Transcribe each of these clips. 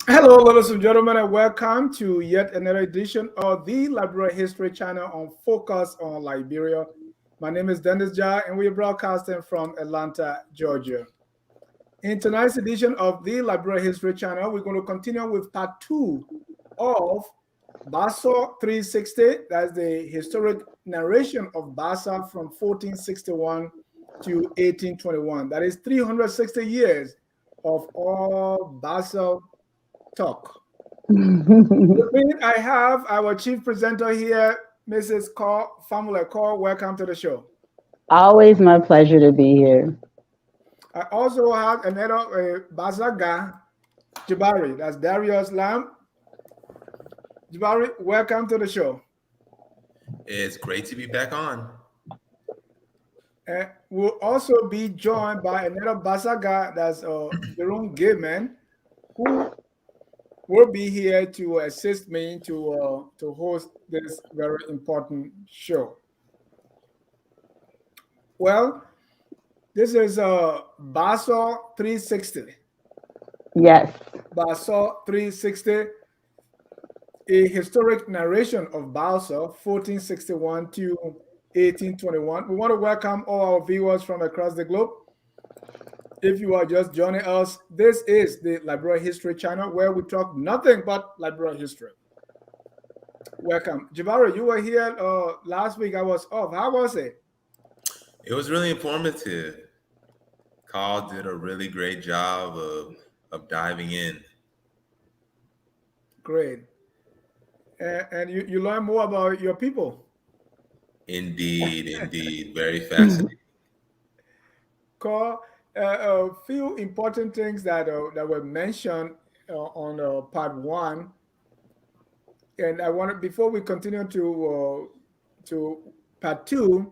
Hello, ladies and gentlemen, and welcome to yet another edition of the Liberia History Channel on Focus on Liberia. My name is Dennis Jai, and we are broadcasting from Atlanta, Georgia. In tonight's edition of the Liberia History Channel, we're going to continue with part two of Basaw 360. That's the historic narration of Bassa from 1461 to 1821. That is 360 years of all Bassa talk. With me, I have our chief presenter here, Mrs. Call, Famula Call. Welcome to the show. Always my pleasure to be here. I also have another Bazaga Jabari. That's Darius Lamb. Jabari, welcome to the show. It's great to be back on. We'll also be joined by another Bazaga, that's Jerome Gayman, who will be here to assist me to host this very important show. Well, this is Basaw 360. Yes. Basaw 360, a historic narration of Basaw 1461 to 1821. We want to welcome all our viewers from across the globe. If you are just joining us, this is the Liberia History Channel where we talk nothing but Liberia history. Welcome. Jabari, you were here last week. I was off. How was it? It was really informative. Carl did a really great job of diving in. Great. And you learn more about your people. Indeed. Very fascinating. Carl, a few important things that were mentioned on part one, and I wanted before we continue to part two,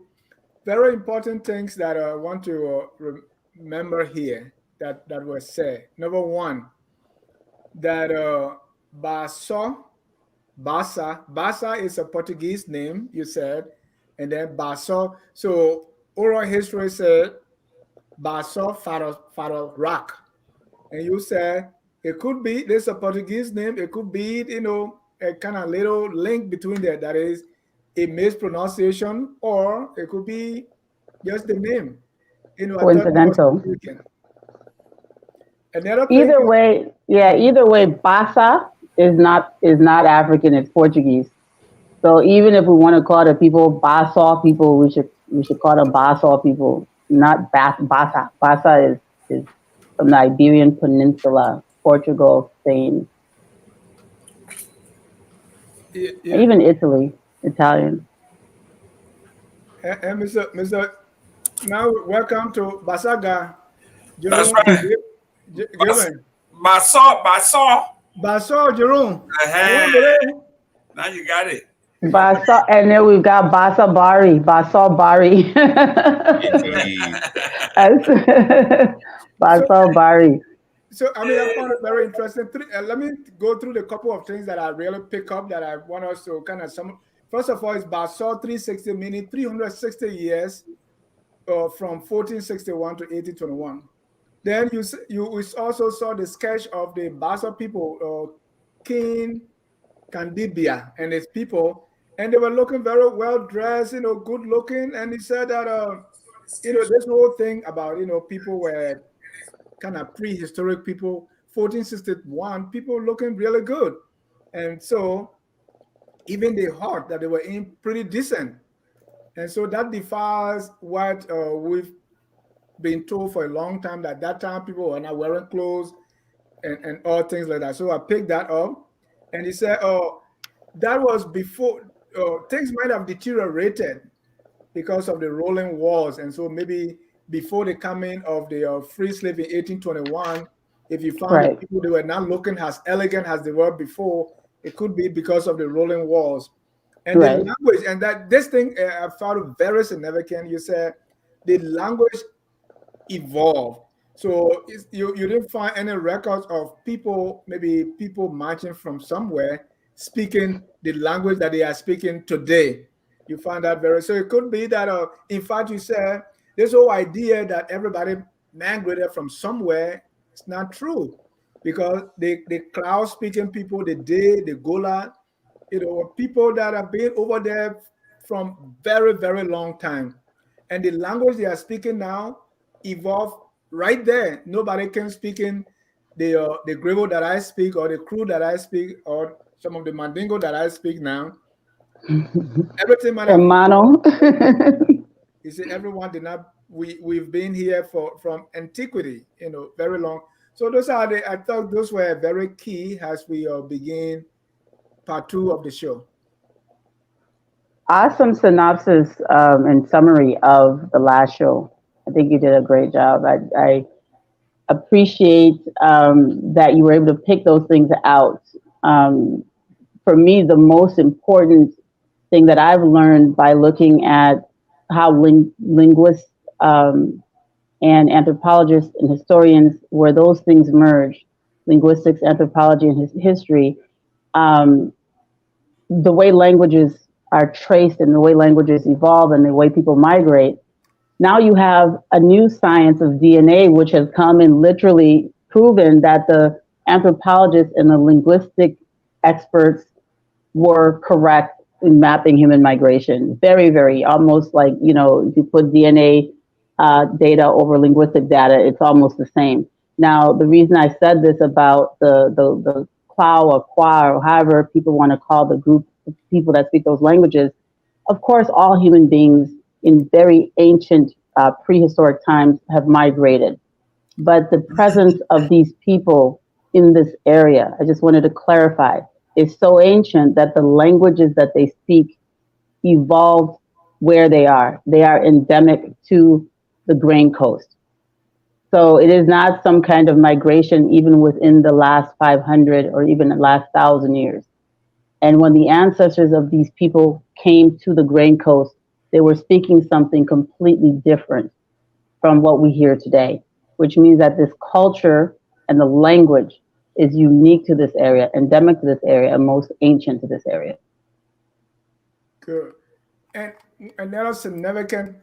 very important things that I want to remember here that were said. Number one, that Bassa is a Portuguese name, you said, and then Basaw. So oral history said Basaw Faro Rock. And you said it could be this a Portuguese name, it could be, a kind of little link between there that is a mispronunciation, or it could be just the name. I thought that was Coincidental. significant. Another thing, Either way, Bassa is not African, it's Portuguese. So even if we want to call the people Basaw people, we should call them Basaw people, not Bassa. Bassa is from the Iberian Peninsula, Portugal, Spain, yeah, even Italy, Italian. and Mr. Now welcome to Basaga. That's Jerome, right. Given. Basaw. Basaw, Jerome. Uh-huh. Now you got it. Bassa, and then we've got Bassa Bari, Basaw Bari. Indeed. Basaw Bari. So, I mean, I found it very interesting. Let me go through the couple of things that I really pick up that I want us to kind of sum. First of all, it's Basaw 360, meaning 360 years from 1461 to 1821. Then we also saw the sketch of the Basaw people, King Candibia and his people, and they were looking very well dressed, good looking. And he said that, this whole thing about, people were kind of prehistoric people, 1461, people looking really good. And so even the heart that they were in pretty decent. And so that defies what we've been told for a long time, that time people were not wearing clothes and all things like that. So I picked that up, and he said, oh, that was before things might have deteriorated because of the rolling walls. And so maybe before the coming of the free slave in 1821, if you found that Right. people, they were not looking as elegant as they were before, it could be because of the rolling walls. And the Right. language, and that this thing I found very significant. You said the language evolved. So you didn't find any records of people, maybe people marching from somewhere, speaking the language that they are speaking today. You find that very, so it could be that, in fact, you said this whole idea that everybody migrated from somewhere, it's not true. because the Cloud speaking people, the Day, the Gola, were people that have been over there from very, very long time. And the language they are speaking now evolved right there. Nobody can speak in the Grebo that I speak, or the Kru that I speak, or some of the Mandingo that I speak now. Everything might have Hermano. You see, everyone did not. We've been here from antiquity, very long. So those are I thought those were very key as we begin part 2 of the show. Awesome synopsis and summary of the last show. I think you did a great job. I appreciate that you were able to pick those things out. For me, the most important thing that I've learned by looking at how linguists and anthropologists and historians, where those things merge, linguistics, anthropology, and history, the way languages are traced and the way languages evolve and the way people migrate. Now you have a new science of DNA, which has come and literally proven that the anthropologists and the linguistic experts were correct in mapping human migration. Very, very, almost like, if you put DNA data over linguistic data, it's almost the same. Now, the reason I said this about the Kwa or Kwa, or however people want to call the group of people that speak those languages, of course, all human beings in very ancient prehistoric times have migrated. But the presence of these people in this area, I just wanted to clarify, is so ancient that the languages that they speak evolved where they are. They are endemic to the Grain Coast. So it is not some kind of migration even within the last 500 or even the last 1,000 years. And when the ancestors of these people came to the Grain Coast, they were speaking something completely different from what we hear today, which means that this culture and the language is unique to this area, endemic to this area, and most ancient to this area. Good. And another significant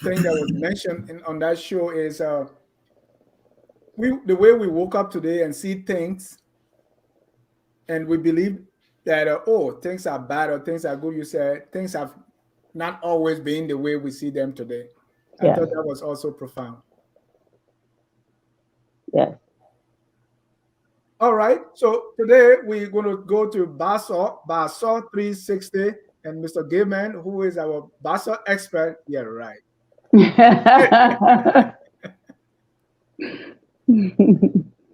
thing that was mentioned on that show is the way we woke up today and see things, and we believe that things are bad or things are good. You said things have not always been the way we see them today. I thought that was also profound. Yes. All right. So today we're going to go to Basaw 360, and Mr. Gaiman, who is our Basaw expert. Yeah, right.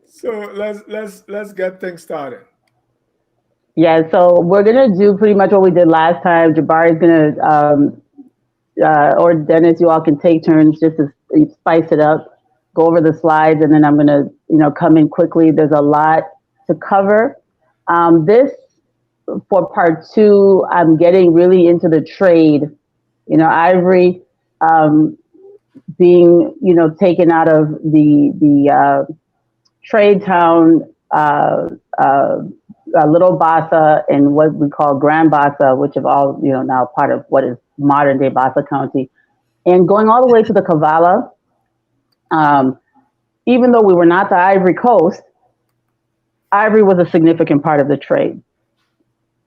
So let's get things started. Yeah, so we're gonna do pretty much what we did last time. Jabari's gonna, or Dennis, you all can take turns just to spice it up, go over the slides, and then I'm gonna, come in quickly. There's a lot to cover. This, for part 2, I'm getting really into the trade. Ivory being, taken out of the trade town, Little Bassa and what we call Grand Bassa, which have all, now part of what is modern day Bassa County, and going all the way to the Kavala. Even though we were not the Ivory Coast, ivory was a significant part of the trade.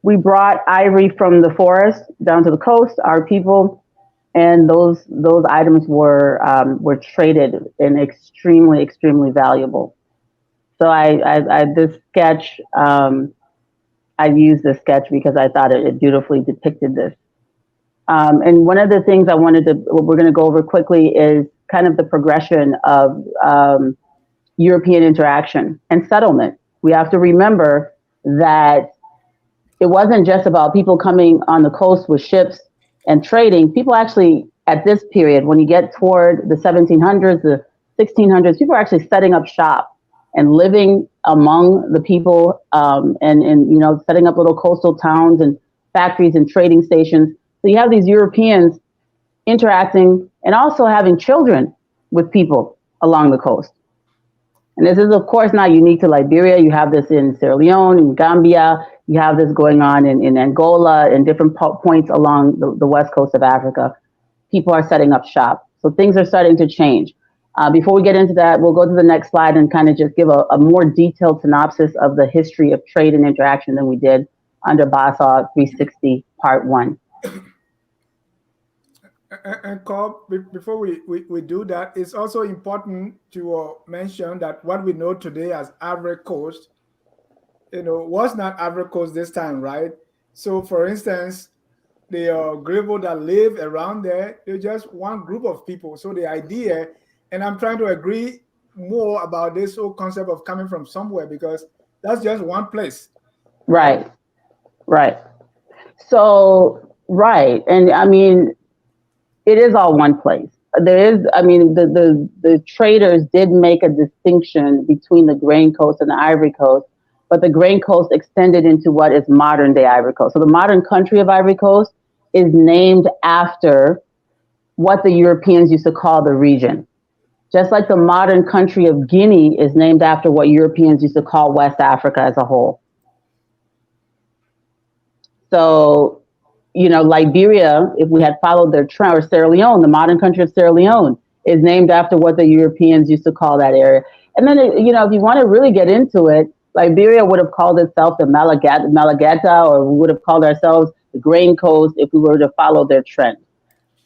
We brought ivory from the forest down to the coast, our people, and those items were traded and extremely, extremely valuable. So I this sketch, I used this sketch because I thought it beautifully depicted this. And one of the things we're going to go over quickly is kind of the progression of European interaction and settlement. We have to remember that it wasn't just about people coming on the coast with ships and trading. People actually, at this period, when you get toward the 1700s, the 1600s, people are actually setting up shop and living among the people, and setting up little coastal towns and factories and trading stations. So you have these Europeans interacting and also having children with people along the coast. And this is, of course, not unique to Liberia. You have this in Sierra Leone, in Gambia. You have this going on in Angola and different points along the west coast of Africa. People are setting up shop. So things are starting to change. Before we get into that, we'll go to the next slide and kind of just give a more detailed synopsis of the history of trade and interaction than we did under Basaw 360 Part 1. And Cobb, before we do that, it's also important to mention that what we know today as Ivory Coast, was not Ivory Coast this time, right? So, for instance, the Grebo that live around there, they're just one group of people. So the idea, and I'm trying to agree more about this whole concept of coming from somewhere, because that's just one place. Right. So, right. And I mean, it is all one place. There is, I mean, the traders did make a distinction between the Grain Coast and the Ivory Coast, but the Grain Coast extended into what is modern day Ivory Coast. So the modern country of Ivory Coast is named after what the Europeans used to call the region. Just like the modern country of Guinea is named after what Europeans used to call West Africa as a whole. So, Liberia, if we had followed their trend, or Sierra Leone, the modern country of Sierra Leone is named after what the Europeans used to call that area. And then, if you want to really get into it, Liberia would have called itself the Malagata, or we would have called ourselves the Grain Coast if we were to follow their trend.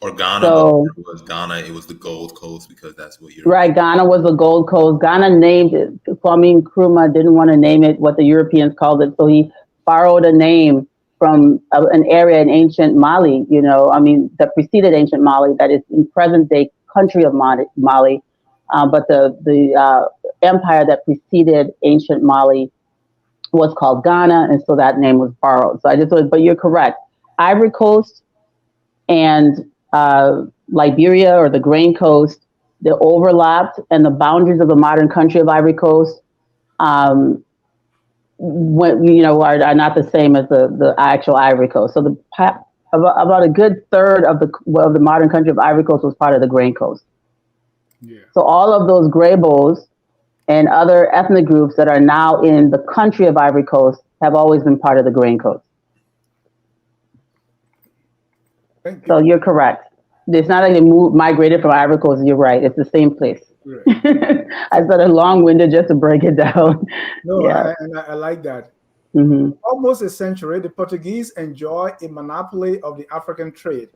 Or Ghana, so, it was Ghana, it was the Gold Coast, because that's what you're right. Ghana was the Gold Coast. Ghana named it. Kwame Nkrumah didn't want to name it what the Europeans called it, so he borrowed a name from an area in ancient Mali, that preceded ancient Mali, that is in present day country of Mali. But the empire that preceded ancient Mali was called Ghana, and so that name was borrowed. So but you're correct. Ivory Coast and Liberia, or the Grain Coast, they overlapped, and the boundaries of the modern country of Ivory Coast, are not the same as the actual Ivory Coast. So about a good third of the modern country of Ivory Coast was part of the Grain Coast. Yeah. So all of those Grebos and other ethnic groups that are now in the country of Ivory Coast have always been part of the Grain Coast. So you're correct. It's not like they migrated from Ivory Coast. You're right. It's the same place. Right. I started long-winded just to break it down. No, yeah. I like that. Mm-hmm. Almost a century, the Portuguese enjoyed a monopoly of the African trade.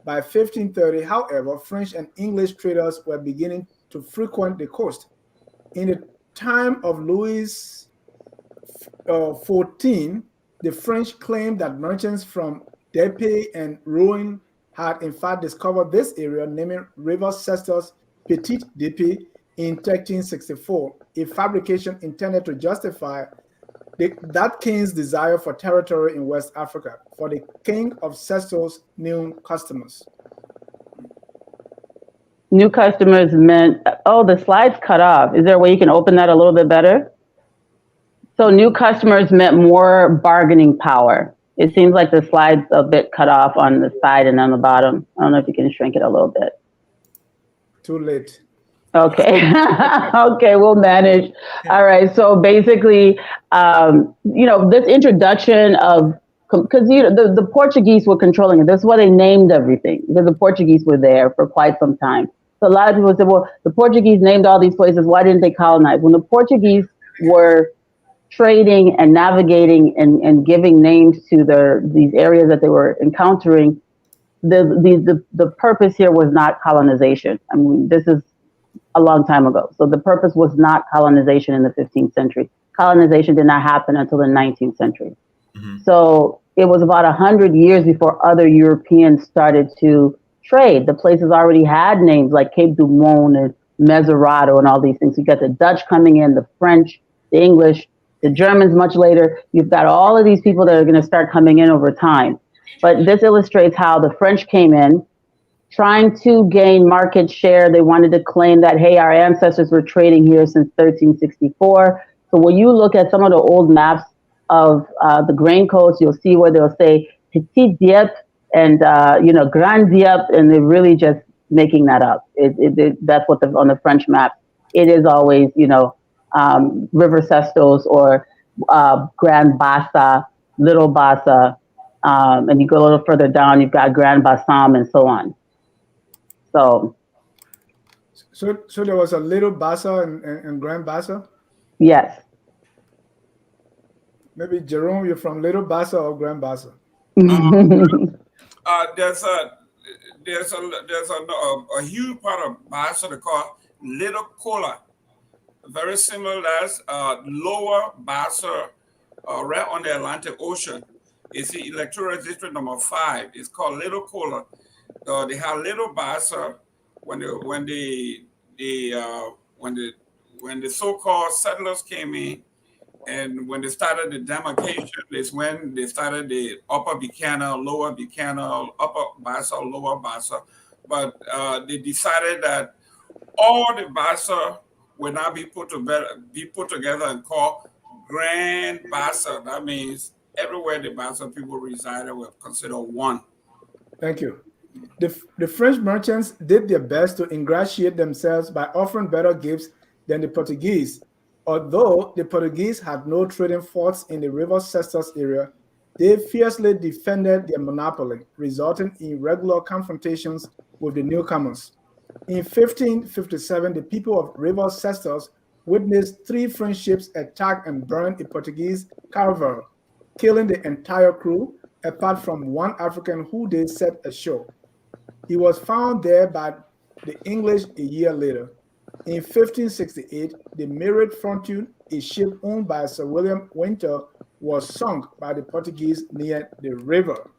By 1530, however, French and English traders were beginning to frequent the coast. In the time of Louis XIV, the French claimed that merchants from Dieppe and Rouen had in fact discovered this area, naming River Cestos Petit Dieppe in 1364, a fabrication intended to justify that king's desire for territory in West Africa, for the king of Cestos' new customers. New customers meant, the slide's cut off. Is there a way you can open that a little bit better? So new customers meant more bargaining power. It seems like the slide's a bit cut off on the side and on the bottom. I don't know if you can shrink it a little bit. Too late. Okay. Okay, we'll manage. All right. So basically, this introduction of, because the Portuguese were controlling it. That's why they named everything, because the Portuguese were there for quite some time. So a lot of people said, well, the Portuguese named all these places. Why didn't they colonize? When the Portuguese were trading and navigating and giving names to these areas that they were encountering, the purpose here was not colonization. I mean, this is a long time ago. So the purpose was not colonization in the 15th century. Colonization did not happen until the 19th century. Mm-hmm. So it was about 100 years before other Europeans started to trade. The places already had names like Cape du Monde and Mesurado and all these things. You got the Dutch coming in, the French, the English, the Germans much later. You've got all of these people that are going to start coming in over time. But this illustrates how the French came in, trying to gain market share. They wanted to claim that, hey, our ancestors were trading here since 1364. So when you look at some of the old maps of the Grain Coast, you'll see where they'll say Petit Dieppe and Grand Dieppe, and they're really just making that up. That's what on the French map. It is always River Cestos or Grand Bassa, Little Bassa, and you go a little further down, you've got Grand Bassam and so on. So there was a little Bassa and Grand Bassa. Yes. Maybe Jerome, you're from Little Bassa or Grand Bassa. There's a huge part of Bassa they call Little Cola, very similar as Lower Bassa, right on the Atlantic Ocean. It's the electoral district number 5. It's called Little Cola. They have Little Bassa when the so-called settlers came in, and when they started the demarcation, is when they started the Upper Buchanan, Lower Buchanan, Upper Bassa, Lower Bassa. But they decided that all the Bassa will now be put together and called Grand Bassa. That means everywhere the Bassa people resided were considered one. Thank you. The French merchants did their best to ingratiate themselves by offering better gifts than the Portuguese. Although the Portuguese had no trading forts in the River Cestos area, they fiercely defended their monopoly, resulting in regular confrontations with the newcomers. In 1557, the people of River Cestos witnessed 3 French ships attack and burn a Portuguese caravel, killing the entire crew, apart from one African who they set ashore. He was found there by the English a year later. In 1568, the Mirate Fortune, a ship owned by Sir William Winter, was sunk by the Portuguese near the river.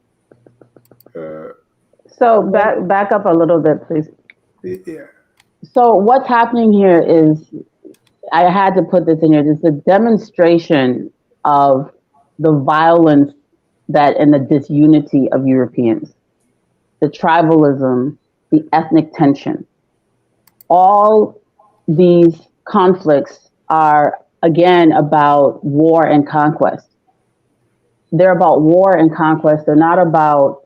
So back up a little bit, please. Yeah. So what's happening here is, I had to put this in here, this is a demonstration of the violence that and the disunity of Europeans, the tribalism, the ethnic tension. All these conflicts are, again, about war and conquest. They're about war and conquest. They're not about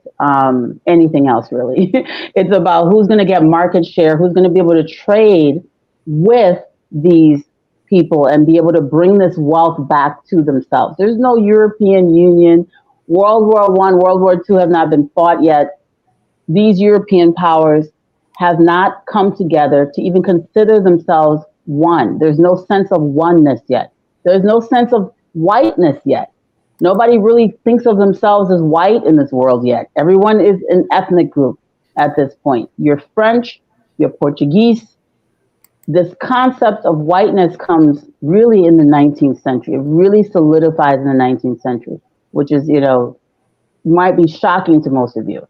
anything else, really. It's about who's going to get market share, who's going to be able to trade with these people and be able to bring this wealth back to themselves. There's no European Union. World War I, World War II have not been fought yet. These European powers have not come together to even consider themselves one. There's no sense of oneness yet. There's no sense of whiteness yet. Nobody really thinks of themselves as white in this world yet. Everyone is an ethnic group at this point. You're French, you're Portuguese. This concept of whiteness comes really in the 19th century. It really solidifies in the 19th century, which is, might be shocking to most of you.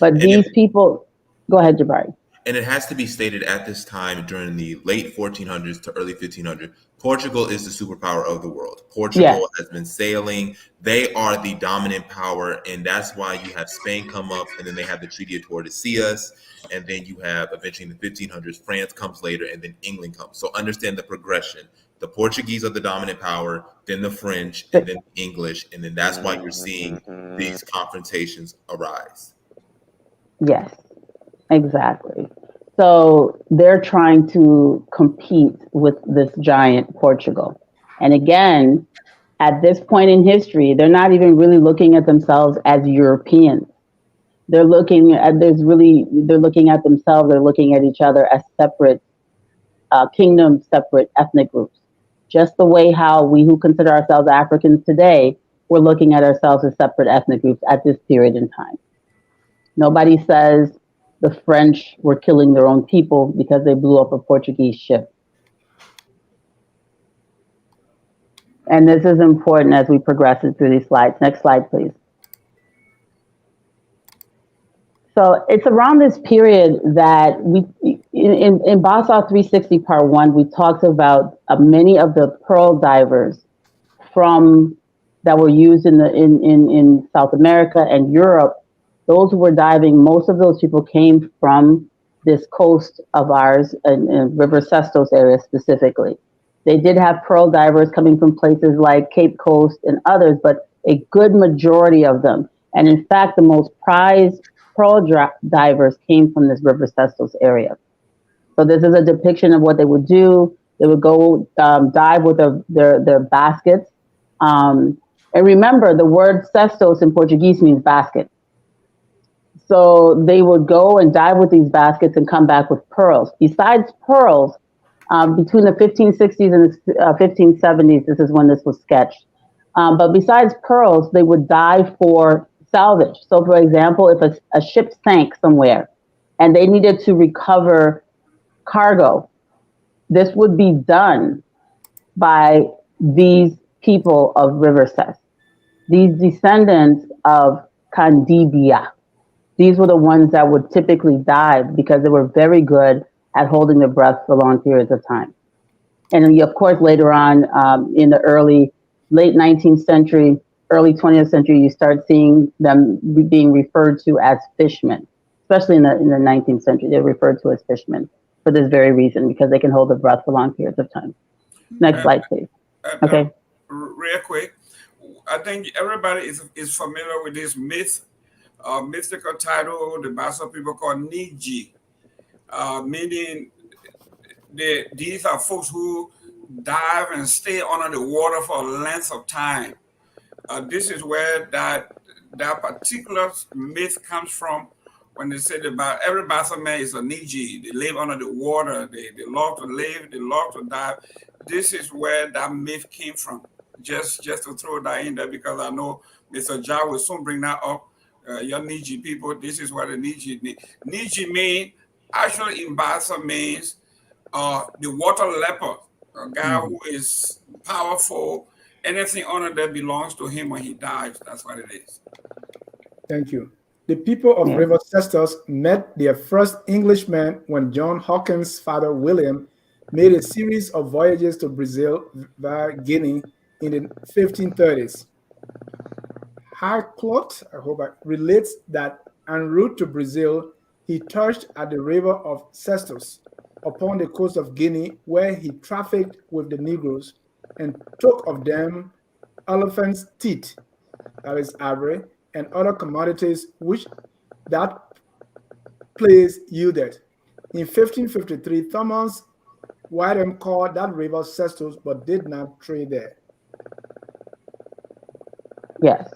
But these people, go ahead, Jabari. And it has to be stated at this time during the late 1400s to early 1500s, Portugal is the superpower of the world. Portugal has been sailing. They are the dominant power. And that's why you have Spain come up, and then they have the Treaty of Tordesillas. And then you have eventually in the 1500s, France comes later, and then England comes. So understand the progression. The Portuguese are the dominant power, then the French, and then the English. And then that's why you're seeing these confrontations arise. Yes, exactly. So they're trying to compete with this giant Portugal. And again, at this point in history, they're not even really looking at themselves as Europeans. They're looking at themselves, they're looking at each other as separate kingdoms, separate ethnic groups. Just the way how we who consider ourselves Africans today, we're looking at ourselves as separate ethnic groups at this period in time. Nobody says the French were killing their own people because they blew up a Portuguese ship. And this is important as we progress through these slides. Next slide, please. So it's around this period that in Basaw 360 Part 1, we talked about many of the pearl divers that were used in South America and Europe. Those who were diving, most of those people came from this coast of ours, in River Cestos area specifically. They did have pearl divers coming from places like Cape Coast and others, but a good majority of them, and in fact, the most prized pearl divers came from this River Cestos area. So this is a depiction of what they would do. They would go dive with their baskets. And remember, the word cestos in Portuguese means basket. So they would go and dive with these baskets and come back with pearls. Besides pearls, between the 1560s and the 1570s, this is when this was sketched. But besides pearls, they would dive for salvage. So, for example, if a ship sank somewhere and they needed to recover cargo, this would be done by these people of River Cess, these descendants of Kandibia. These were the ones that would typically dive because they were very good at holding their breath for long periods of time. And of course, later on in the late 19th century, early 20th century, you start seeing them being referred to as fishmen, especially in the 19th century. They're referred to as fishmen for this very reason, because they can hold their breath for long periods of time. Next slide, please. Okay. Real quick, I think everybody is familiar with this mythical title the Basaw people call Niji, meaning these are folks who dive and stay under the water for a length of time. This is where that particular myth comes from, when they say about every Basaw man is a Niji. They live under the water. They love to live. They love to dive. This is where that myth came from. Just to throw that in there, because I know Mr. Ja will soon bring that up. Your Niji people, this is what the Niji mean. Niji mean, actually in Basaw means the water leopard, a guy who is powerful. Anything under there belongs to him when he dies. That's what it is. Thank you. The people of River Cestus met their first Englishmen when John Hawkins' father William made a series of voyages to Brazil via Guinea in the 1530s. Harclot, relates that en route to Brazil, he touched at the river of Cestus upon the coast of Guinea, where he trafficked with the Negroes and took of them elephants' teeth, that is ivory, and other commodities which that place yielded. In 1553, Thomas Whiteham called that river Cestus, but did not trade there. Yes.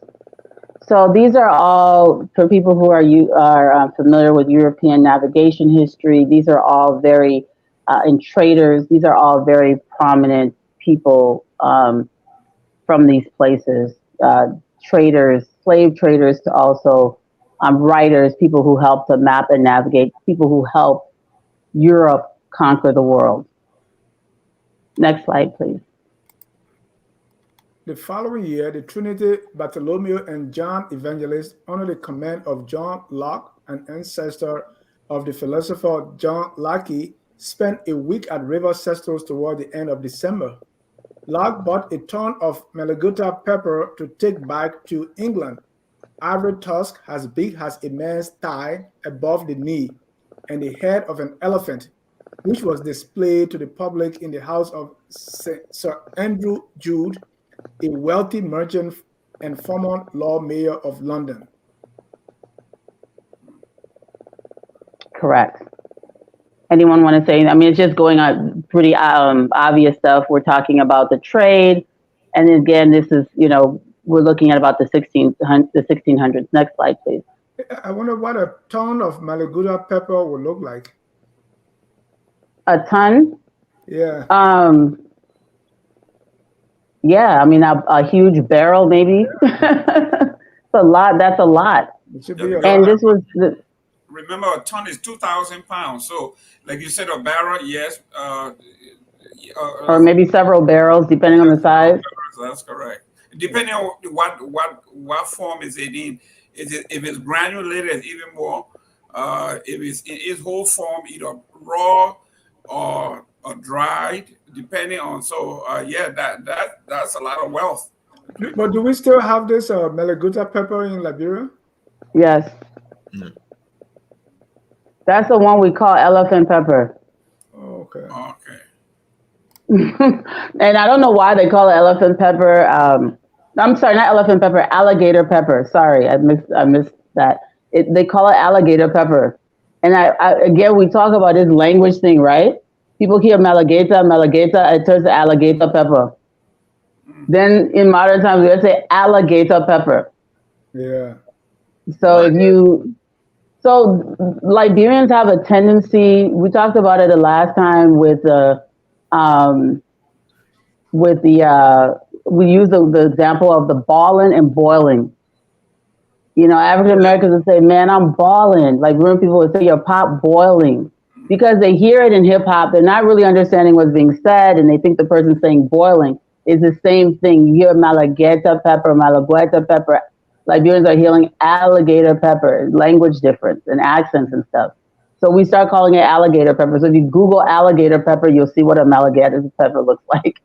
So these are all, for people who are familiar with European navigation history, these are all very, and traders, these are all very prominent people from these places, traders, slave traders, to also writers, people who help to map and navigate, people who help Europe conquer the world. Next slide, please. The following year, the Trinity, Bartholomew, and John Evangelist, under the command of John Locke, an ancestor of the philosopher John Locke, spent a week at River Cestus toward the end of December. Locke bought a ton of Malaguta pepper to take back to England. Ivory tusk as big as a man's thigh above the knee, and the head of an elephant, which was displayed to the public in the house of Sir Andrew Jude, a wealthy merchant and former Lord Mayor of London. Correct. Anyone want to say? I mean, it's just going on pretty obvious stuff. We're talking about the trade, and again, this is, we're looking at about the 1600s. Next slide, please. I wonder what a ton of Malaguta pepper would look like. A ton? Yeah. Yeah, I mean, a huge barrel, maybe. It's a lot. That's a lot. It should be and this was remember, a ton is 2,000 pounds. So, like you said, a barrel, yes. Or maybe several barrels, depending on the size. That's correct. Depending on what form is it in. If it's granulated, it's even more. If it's in its whole form, either raw or dried, depending on. So yeah, that's a lot of wealth. But do we still have this Malaguta pepper in Liberia? Yes. That's the one we call elephant pepper. Oh, okay. Okay. And I don't know why they call it elephant pepper. I'm sorry, not elephant pepper, alligator pepper. Sorry, I missed that. They call it alligator pepper. And again, we talk about this language thing, right? People hear Malagueta, it turns to alligator pepper. Then in modern times, we say alligator pepper. Yeah. So if you So Liberians have a tendency. We talked about it the last time with the we use the example of the balling and boiling. African Americans would say, "Man, I'm balling." Liberian people would say, "Your pot boiling," because they hear it in hip hop. They're not really understanding what's being said, and they think the person saying boiling is the same thing. You hear malagueta pepper, malagueta pepper. Liberians are hearing alligator pepper, language difference and accents and stuff. So we start calling it alligator pepper. So if you Google alligator pepper, you'll see what a alligator pepper looks like.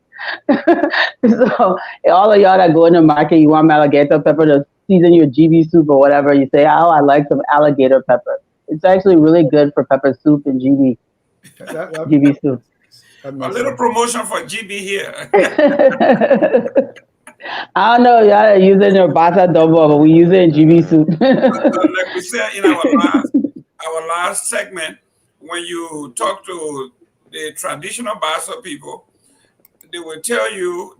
So all of y'all that go in the market, you want alligator pepper to season your GB soup or whatever. You say, "Oh, I like some alligator pepper." It's actually really good for pepper soup and GB soup. A little promotion for GB here. I don't know, y'all are using your Bassa double, but we use it in GB soup. Like we said in our last segment, when you talk to the traditional Bassa people, they will tell you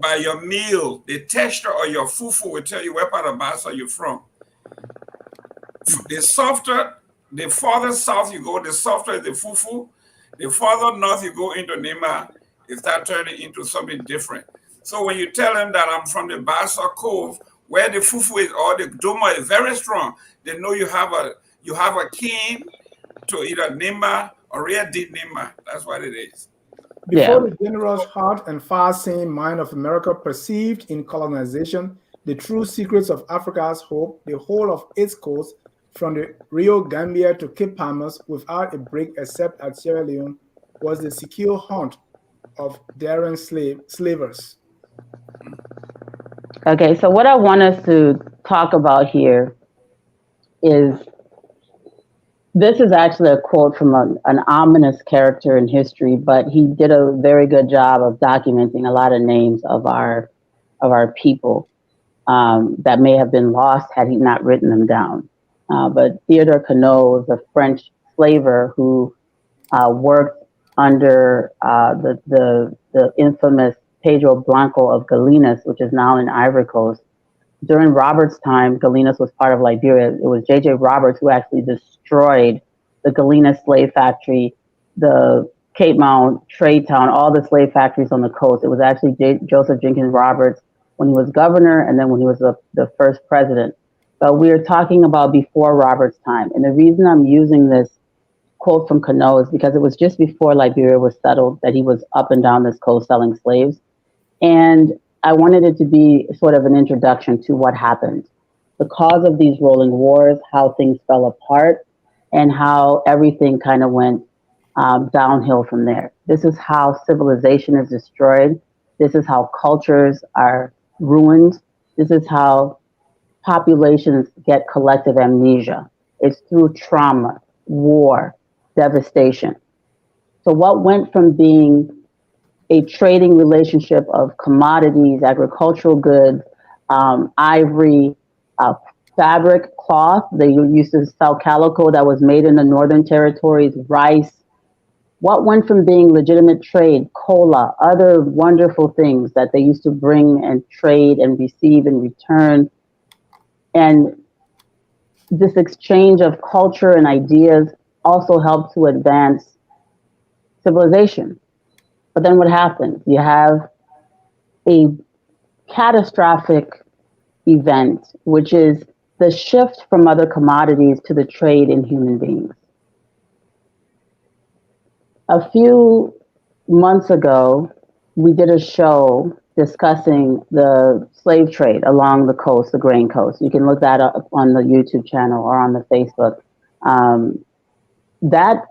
by your meal, the texture of your fufu will tell you where part of Bassa you're from. The farther south you go, the softer is the fufu. The farther north you go into Nima, it starts turning into something different. So when you tell them that I'm from the Bassa Cove, where the fufu is or the duma is very strong, they know you have a kin to either Nima or Ria Deep Nima. That's what it is. Before the generous heart and far-seeing mind of America perceived in colonization the true secrets of Africa's hope, the whole of its coast, from the Rio Gambia to Cape Palmas, without a break except at Sierra Leone, was the secure haunt of daring slavers. Okay, so what I want us to talk about here is, this is actually a quote from an ominous character in history, but he did a very good job of documenting a lot of names of our people that may have been lost had he not written them down. But Theodore Conneau was a French slaver who worked under the infamous Pedro Blanco of Galinas, which is now in Ivory Coast. During Roberts' time, Galinas was part of Liberia. It was J.J. Roberts who actually destroyed the Galinas slave factory, the Cape Mount, Trade Town, all the slave factories on the coast. It was actually Joseph Jenkins Roberts when he was governor and then when he was the first president. But we are talking about before Roberts' time. And the reason I'm using this quote from Conneau is because it was just before Liberia was settled that he was up and down this coast selling slaves. And I wanted it to be sort of an introduction to what happened, the cause of these rolling wars, how things fell apart, and how everything kind of went downhill from there. This is how civilization is destroyed. This is how cultures are ruined. This is how populations get collective amnesia. It's through trauma, war, devastation. So what went from being a trading relationship of commodities, agricultural goods, ivory, fabric, cloth. They used to sell calico that was made in the Northern Territories, rice. What went from being legitimate trade, cola, other wonderful things that they used to bring and trade and receive and return. And this exchange of culture and ideas also helped to advance civilization. But then what happens? You have a catastrophic event, which is the shift from other commodities to the trade in human beings. A few months ago, we did a show discussing the slave trade along the coast, the grain coast. You can look that up on the YouTube channel or on the Facebook. That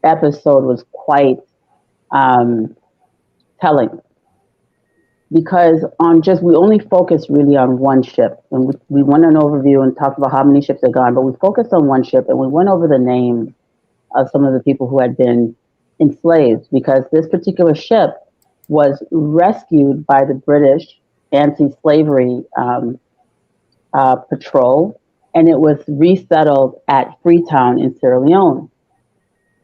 episode was quite telling, because we only focused really on one ship, and we went an overview and talked about how many ships are gone, but we focused on one ship and we went over the names of some of the people who had been enslaved, because this particular ship was rescued by the British anti-slavery patrol, and it was resettled at Freetown in Sierra Leone.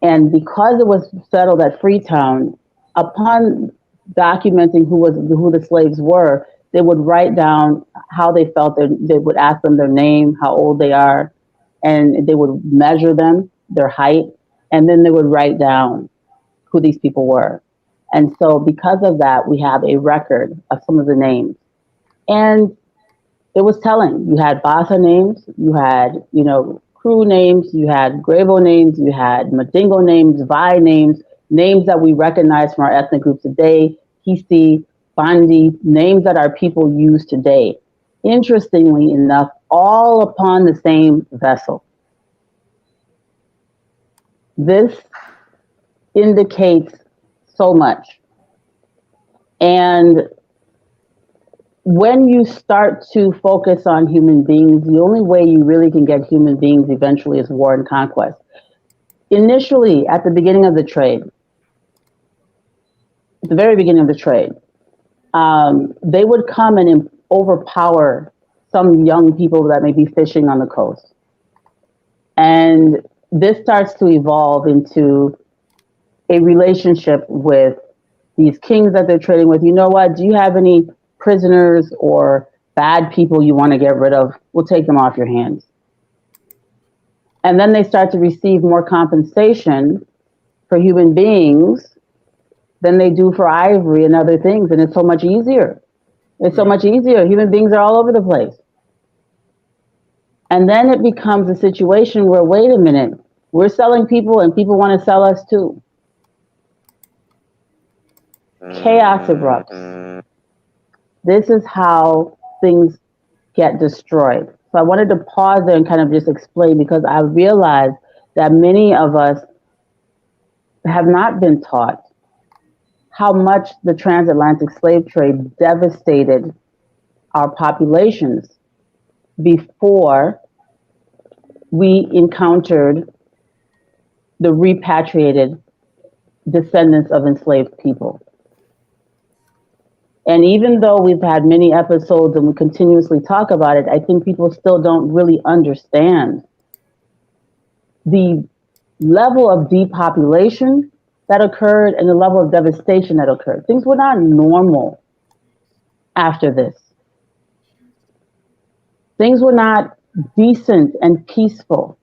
And because it was settled at Freetown, upon documenting who the slaves were, they would write down how they felt. They would ask them their name, how old they are, and they would measure them, their height, and then they would write down who these people were. And so because of that, we have a record of some of the names. And it was telling. You had Bassa names, you had, Kru names, you had Gravo names, you had Madingo names, Vai names, names that we recognize from our ethnic groups today, Kisi, Bandi, names that our people use today. Interestingly enough, all upon the same vessel. This indicates so much. And when you start to focus on human beings, the only way you really can get human beings eventually is war and conquest. Initially, at the beginning of the trade, at the very beginning of the trade, they would come and overpower some young people that may be fishing on the coast. And this starts to evolve into a relationship with these kings that they're trading with. You know what? Do you have any prisoners or bad people you want to get rid of? We'll take them off your hands. And then they start to receive more compensation for human beings than they do for ivory and other things. And it's so much easier. It's so much easier. Human beings are all over the place. And then it becomes a situation where, wait a minute, we're selling people and people want to sell us too. Chaos erupts. This is how things get destroyed. So I wanted to pause there and kind of just explain, because I realized that many of us have not been taught how much the transatlantic slave trade devastated our populations before we encountered the repatriated descendants of enslaved people. And even though we've had many episodes and we continuously talk about it, I think people still don't really understand the level of depopulation that occurred and the level of devastation that occurred. Things were not normal after this. Things were not decent and peaceful.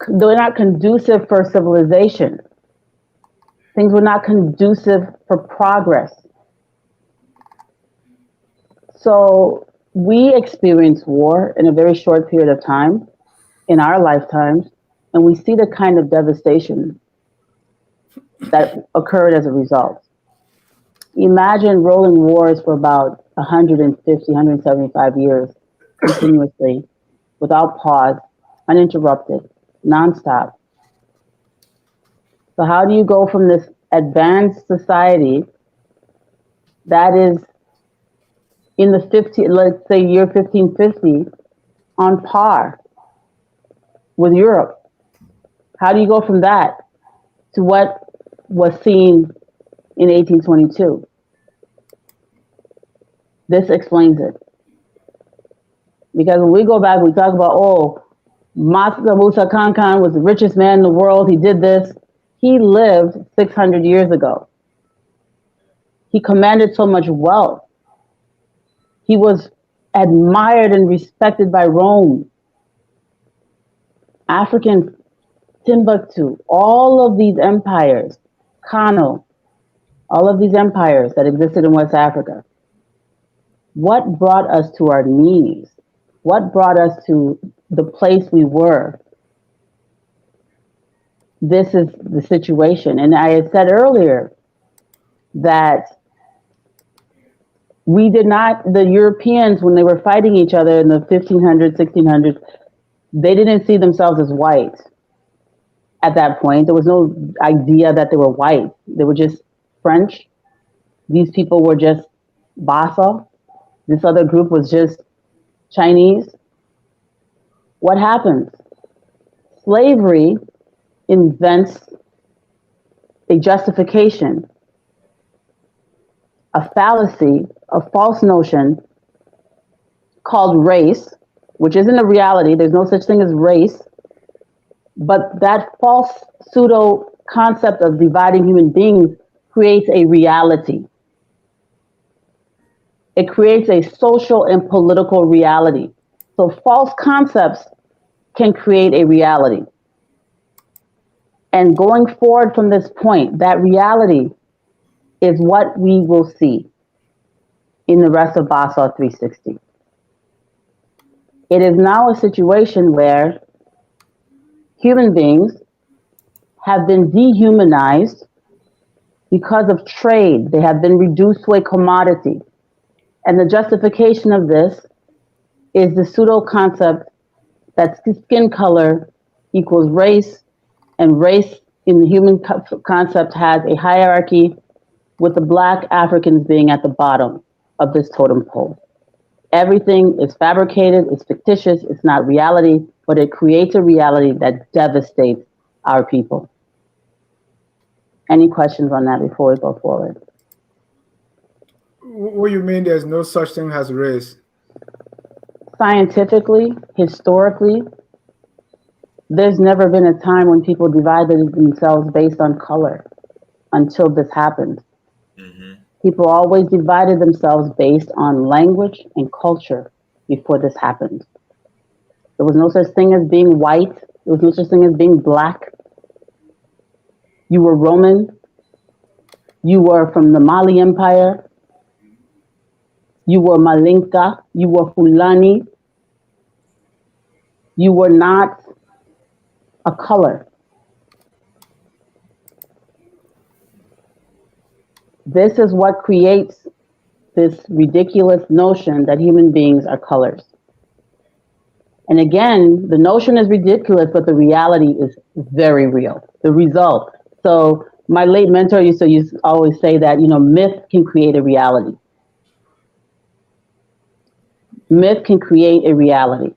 They were not conducive for civilization. Things were not conducive for progress. So we experienced war in a very short period of time in our lifetimes, and we see the kind of devastation that occurred as a result. Imagine rolling wars for about 150, 175 years continuously, without pause, uninterrupted, nonstop. So how do you go from this advanced society that is in the let's say year 1550, on par with Europe? How do you go from that to what was seen in 1822? This explains it. Because when we go back, we talk about, Mansa Musa Kankan was the richest man in the world. He did this. He lived 600 years ago. He commanded so much wealth. He was admired and respected by Rome, African, Timbuktu, all of these empires, Kano, all of these empires that existed in West Africa. What brought us to our knees? What brought us to the place we were? This is the situation. And I had said earlier that we did not, the Europeans, when they were fighting each other in the 1500s, 1600s, they didn't see themselves as white at that point. There was no idea that they were white. They were just French. These people were just Basaw. This other group was just Chinese. What happens? Slavery invents a justification, a fallacy, a false notion called race, which isn't a reality. There's no such thing as race. But that false pseudo concept of dividing human beings creates a reality. It creates a social and political reality. So false concepts can create a reality. And going forward from this point, that reality is what we will see in the rest of Basaw 360. It is now a situation where human beings have been dehumanized because of trade. They have been reduced to a commodity. And the justification of this is the pseudo concept that skin color equals race, and race in the human concept has a hierarchy, with the Black Africans being at the bottom of this totem pole. Everything is fabricated, it's fictitious, it's not reality, but it creates a reality that devastates our people. Any questions on that before we go forward? What do you mean there's no such thing as race? Scientifically, historically, there's never been a time when people divided themselves based on color until this happened. Mm-hmm. People always divided themselves based on language and culture before this happened. There was no such thing as being white. There was no such thing as being Black. You were Roman. You were from the Mali Empire. You were Malinka. You were Fulani. You were not a color. This is what creates this ridiculous notion that human beings are colors. And again, the notion is ridiculous, but the reality is very real. The result. So my late mentor used to always say that, myth can create a reality. Myth can create a reality.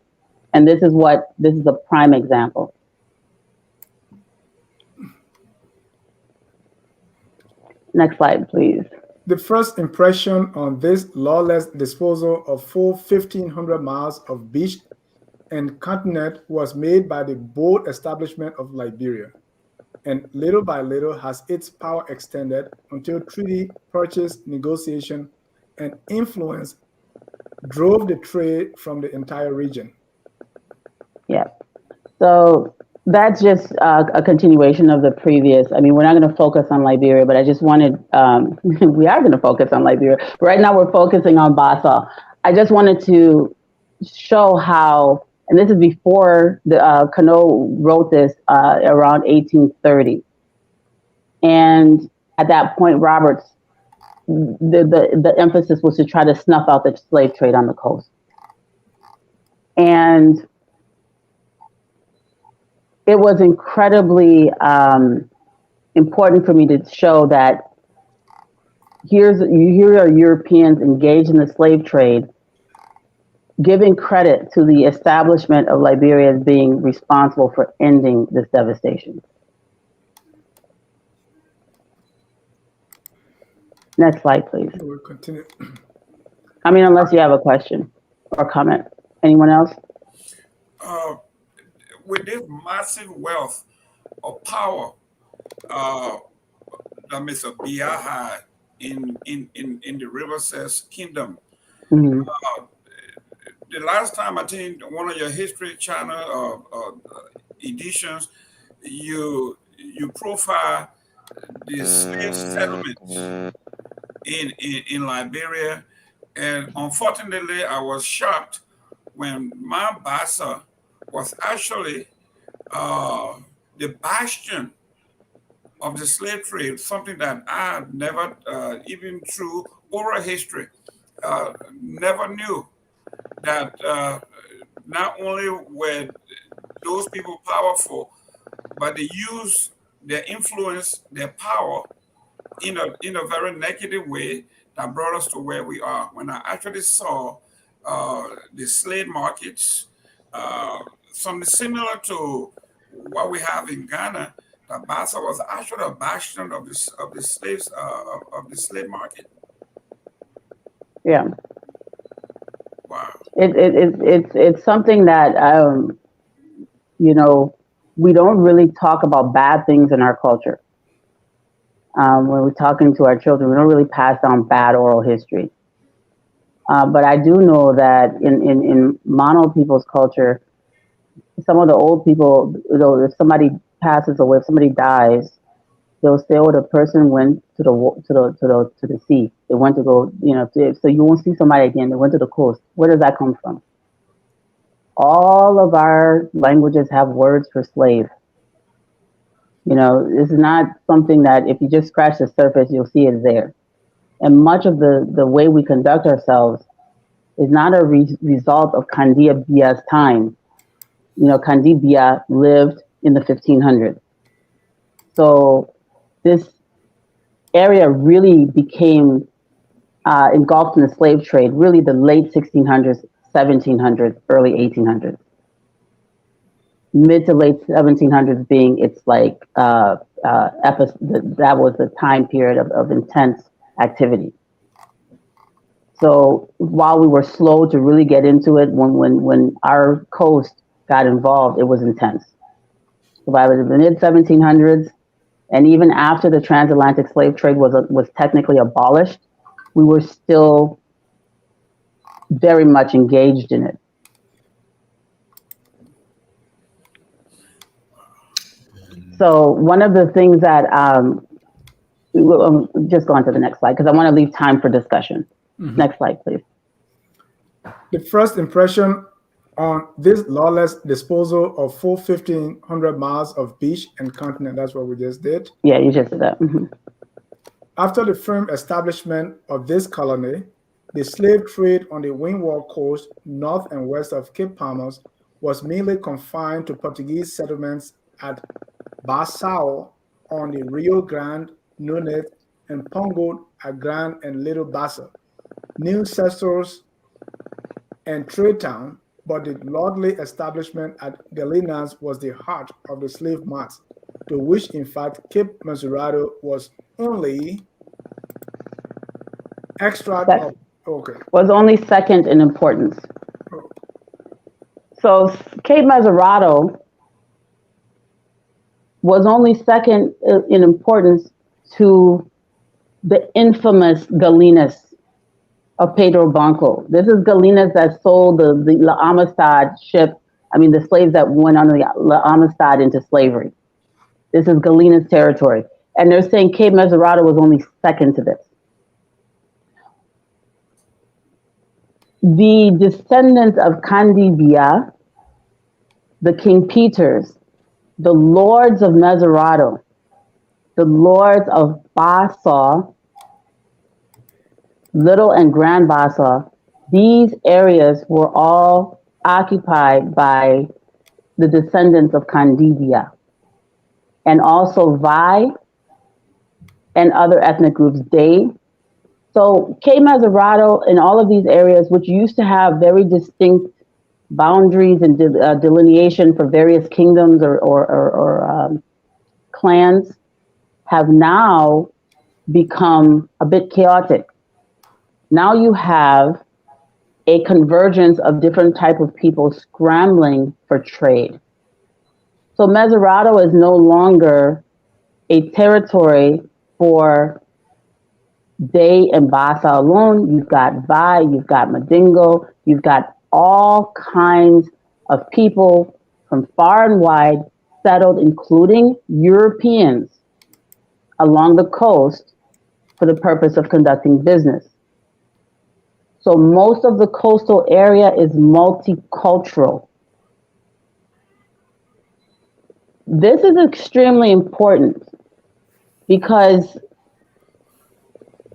And this is a prime example. Next slide, please. The first impression on this lawless disposal of full 1,500 miles of beach and continent was made by the bold establishment of Liberia, and little by little has its power extended until treaty, purchase, negotiation, and influence drove the trade from the entire region. Yeah. So that's just a continuation of the previous. I mean, we're not going to focus on Liberia, but I just wanted, we are going to focus on Liberia. Right now we're focusing on Basaw. I just wanted to show how, and this is before the Cano wrote this around 1830. And at that point, Roberts, the emphasis was to try to snuff out the slave trade on the coast. And it was incredibly important for me to show that here are Europeans engaged in the slave trade, giving credit to the establishment of Liberia as being responsible for ending this devastation. Next slide, please. We'll continue. I mean, unless you have a question or comment. Anyone else? With this massive wealth of power that Mr. Biya had in the Riverside Kingdom, Mm-hmm. The last time I think one of your History Channel editions, you profile the slave settlements in Liberia, and unfortunately, I was shocked when my Bassa was actually the bastion of the slave trade, something that I had never, even through oral history, never knew that not only were those people powerful, but they used their influence, their power in a very negative way that brought us to where we are. When I actually saw the slave markets, something similar to what we have in Ghana, that Basaw was actually a bastion of the slaves of the slave market. Yeah. Wow. It's something that we don't really talk about bad things in our culture. When we're talking to our children, we don't really pass down bad oral history. But I do know that in Mono people's culture, some of the old people, if somebody passes away, if somebody dies, they'll say, "Oh, the person went to the sea. They went to go, so you won't see somebody again. They went to the coast." Where does that come from? All of our languages have words for slave. It's not something that if you just scratch the surface, you'll see it there. And much of the way we conduct ourselves is not a result of Kandia Bia's time. Kandi Bia lived in the 1500s. So this area really became engulfed in the slave trade, really the late 1600s, 1700s, early 1800s. Mid to late 1700s being its that was the time period of intense activity. So while we were slow to really get into it, when our coast got involved, it was intense. So by the mid 1700s, and even after the transatlantic slave trade was technically abolished, we were still very much engaged in it. So one of the things that just go on to the next slide because I want to leave time for discussion. Mm-hmm. Next slide, please. The first impression on this lawless disposal of full 1,500 miles of beach and continent. That's what we just did. Yeah, you just did that. Mm-hmm. After the firm establishment of this colony, the slave trade on the Windward Coast, north and west of Cape Palmas, was mainly confined to Portuguese settlements at Basaw on the Rio Grande, Nunes, and Pongo at Grand and Little Bassa. New settlers and trade town, but the lordly establishment at Galenas was the heart of the slave mart, to which in fact Cape Mesurado was only was only second in importance. Oh. So Cape Mesurado was only second in importance to the infamous Galenas of Pedro Banco. This is Galenas that sold the La Amistad ship, the slaves that went on the La Amistad into slavery. This is Galenas territory. And they're saying Cape Mesurado was only second to this. The descendants of Kandi Bia, the King Peters, the lords of Mesurado, the lords of Basaw, Little and Grand Basaw, these areas were all occupied by the descendants of Kandi Bia, and also Vai and other ethnic groups, Day. So Cape Mesurado and all of these areas, which used to have very distinct boundaries and delineation for various kingdoms or clans, have now become a bit chaotic. Now you have a convergence of different type of people scrambling for trade. So Mesurado is no longer a territory for Day and Bassa alone. You've got Vai, you've got Madingo, you've got all kinds of people from far and wide settled, including Europeans, along the coast for the purpose of conducting business. So most of the coastal area is multicultural. This is extremely important because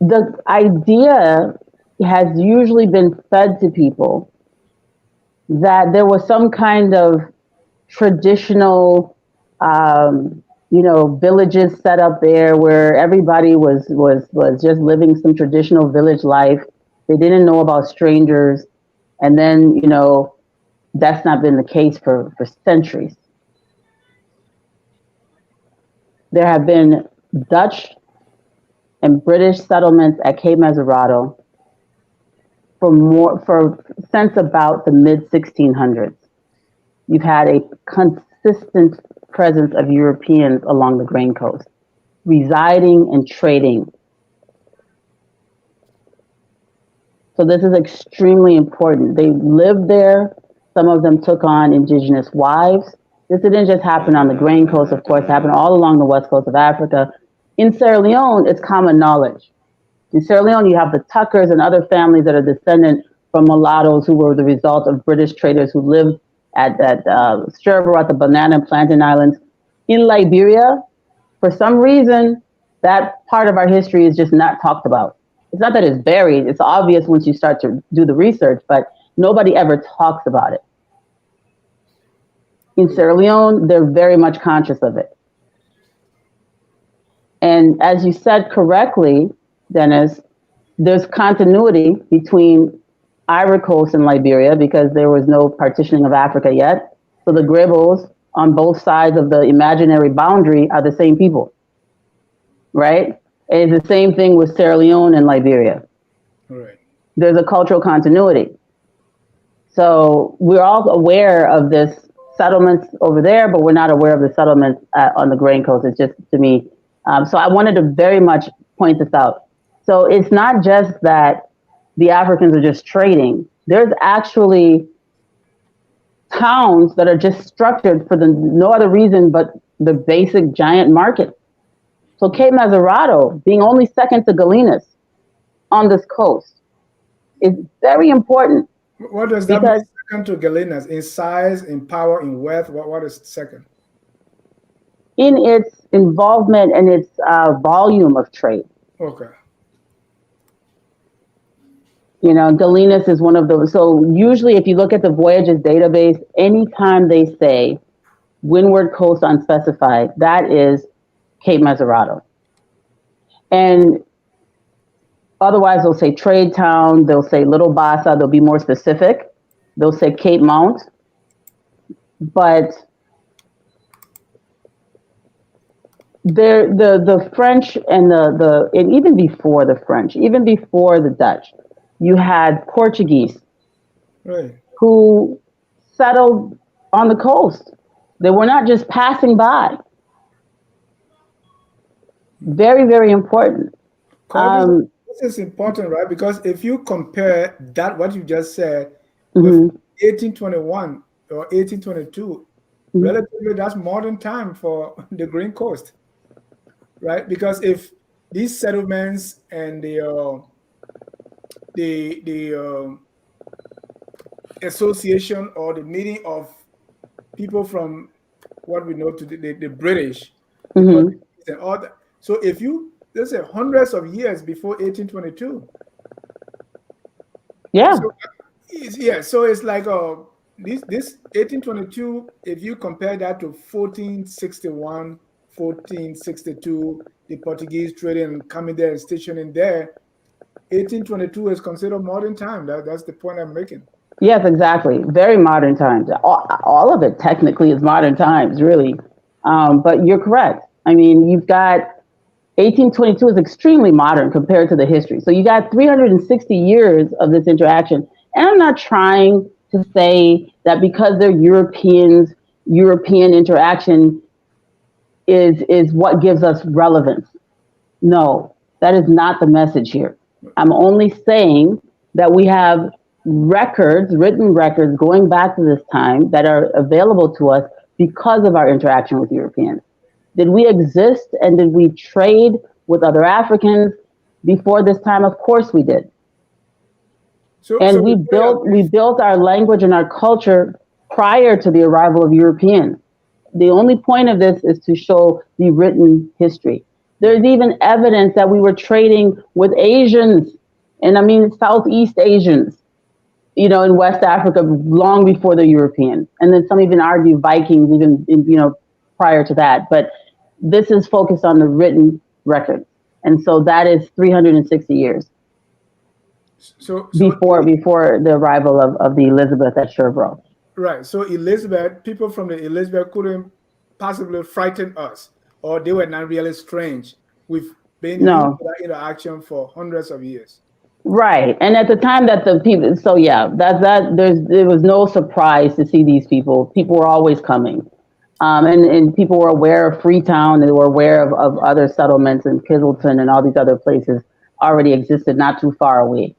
the idea has usually been fed to people that there was some kind of traditional, villages set up there where everybody was just living some traditional village life. They didn't know about strangers. And then, that's not been the case for centuries. There have been Dutch and British settlements at Cape Mesurado since about the mid 1600s. You've had a consistent presence of Europeans along the Grain Coast, residing and trading. So this is extremely important. They lived there. Some of them took on indigenous wives. This didn't just happen on the Grain Coast, of course, it happened all along the west coast of Africa. In Sierra Leone, it's common knowledge. In Sierra Leone, you have the Tuckers and other families that are descendant from mulattoes who were the result of British traders who lived at Cherbourg, at the Banana and Plantain Islands. In Liberia, for some reason, that part of our history is just not talked about. It's not that it's buried. It's obvious once you start to do the research, but nobody ever talks about it. In Sierra Leone, they're very much conscious of it. And as you said correctly, Dennis, there's continuity between Ivory Coast and Liberia because there was no partitioning of Africa yet. So the Grebels on both sides of the imaginary boundary are the same people, right? And it's the same thing with Sierra Leone and Liberia. Right. There's a cultural continuity. So we're all aware of this settlements over there, but we're not aware of the settlements on the Grain Coast. It's just, to me. So I wanted to very much point this out. So it's not just that the Africans are just trading. There's actually towns that are just structured for no other reason but the basic giant market. So Cape Mesurado, being only second to Galenas on this coast, is very important. What does that mean, second to Galenas? In size, in power, in wealth? What is second? In its involvement and its volume of trade. Okay. You know, Galenas is one of those. So usually if you look at the Voyages database, anytime they say Windward Coast unspecified, that is Cape Mesurado. And otherwise they'll say Trade Town, they'll say Little Bassa, they'll be more specific. They'll say Cape Mount. But the French and and even before the French, even before the Dutch, you had Portuguese, right, who settled on the coast. They were not just passing by. Very, very important. This is important, right? Because if you compare that, what you just said, with 1821 or 1822, relatively that's modern time for the Green Coast, right? Because if these settlements and the association or the meeting of people from what we know today, the British, and all that. So if you, let's say, hundreds of years before 1822. Yeah. So it's like this 1822, if you compare that to 1461, 1462, the Portuguese trading and coming there and stationing there, 1822 is considered modern time. That's the point I'm making. Yes, exactly. Very modern times. All of it technically is modern times, really. But you're correct. I mean, you've got 1822 is extremely modern compared to the history. So you got 360 years of this interaction. And I'm not trying to say that because they're Europeans, European interaction is what gives us relevance. No, that is not the message here. I'm only saying that we have records, written records going back to this time that are available to us because of our interaction with Europeans. Did we exist and did we trade with other Africans before this time? Of course we did. We built our language and our culture prior to the arrival of Europeans. The only point of this is to show the written history. There's even evidence that we were trading with Asians, and I mean Southeast Asians, you know, in West Africa long before the Europeans. And then some even argue Vikings even prior to that. But this is focused on the written record. And so that is 360 years before the arrival of the Elizabeth at Cherbourg. Right. So Elizabeth, people from the Elizabeth couldn't possibly frighten us, or they were not really strange. We've been in that interaction for hundreds of years. Right. And at the time that the people, so yeah, there was no surprise to see these people. People were always coming. And people were aware of Freetown, they were aware of other settlements, and Kizzleton and all these other places already existed not too far away.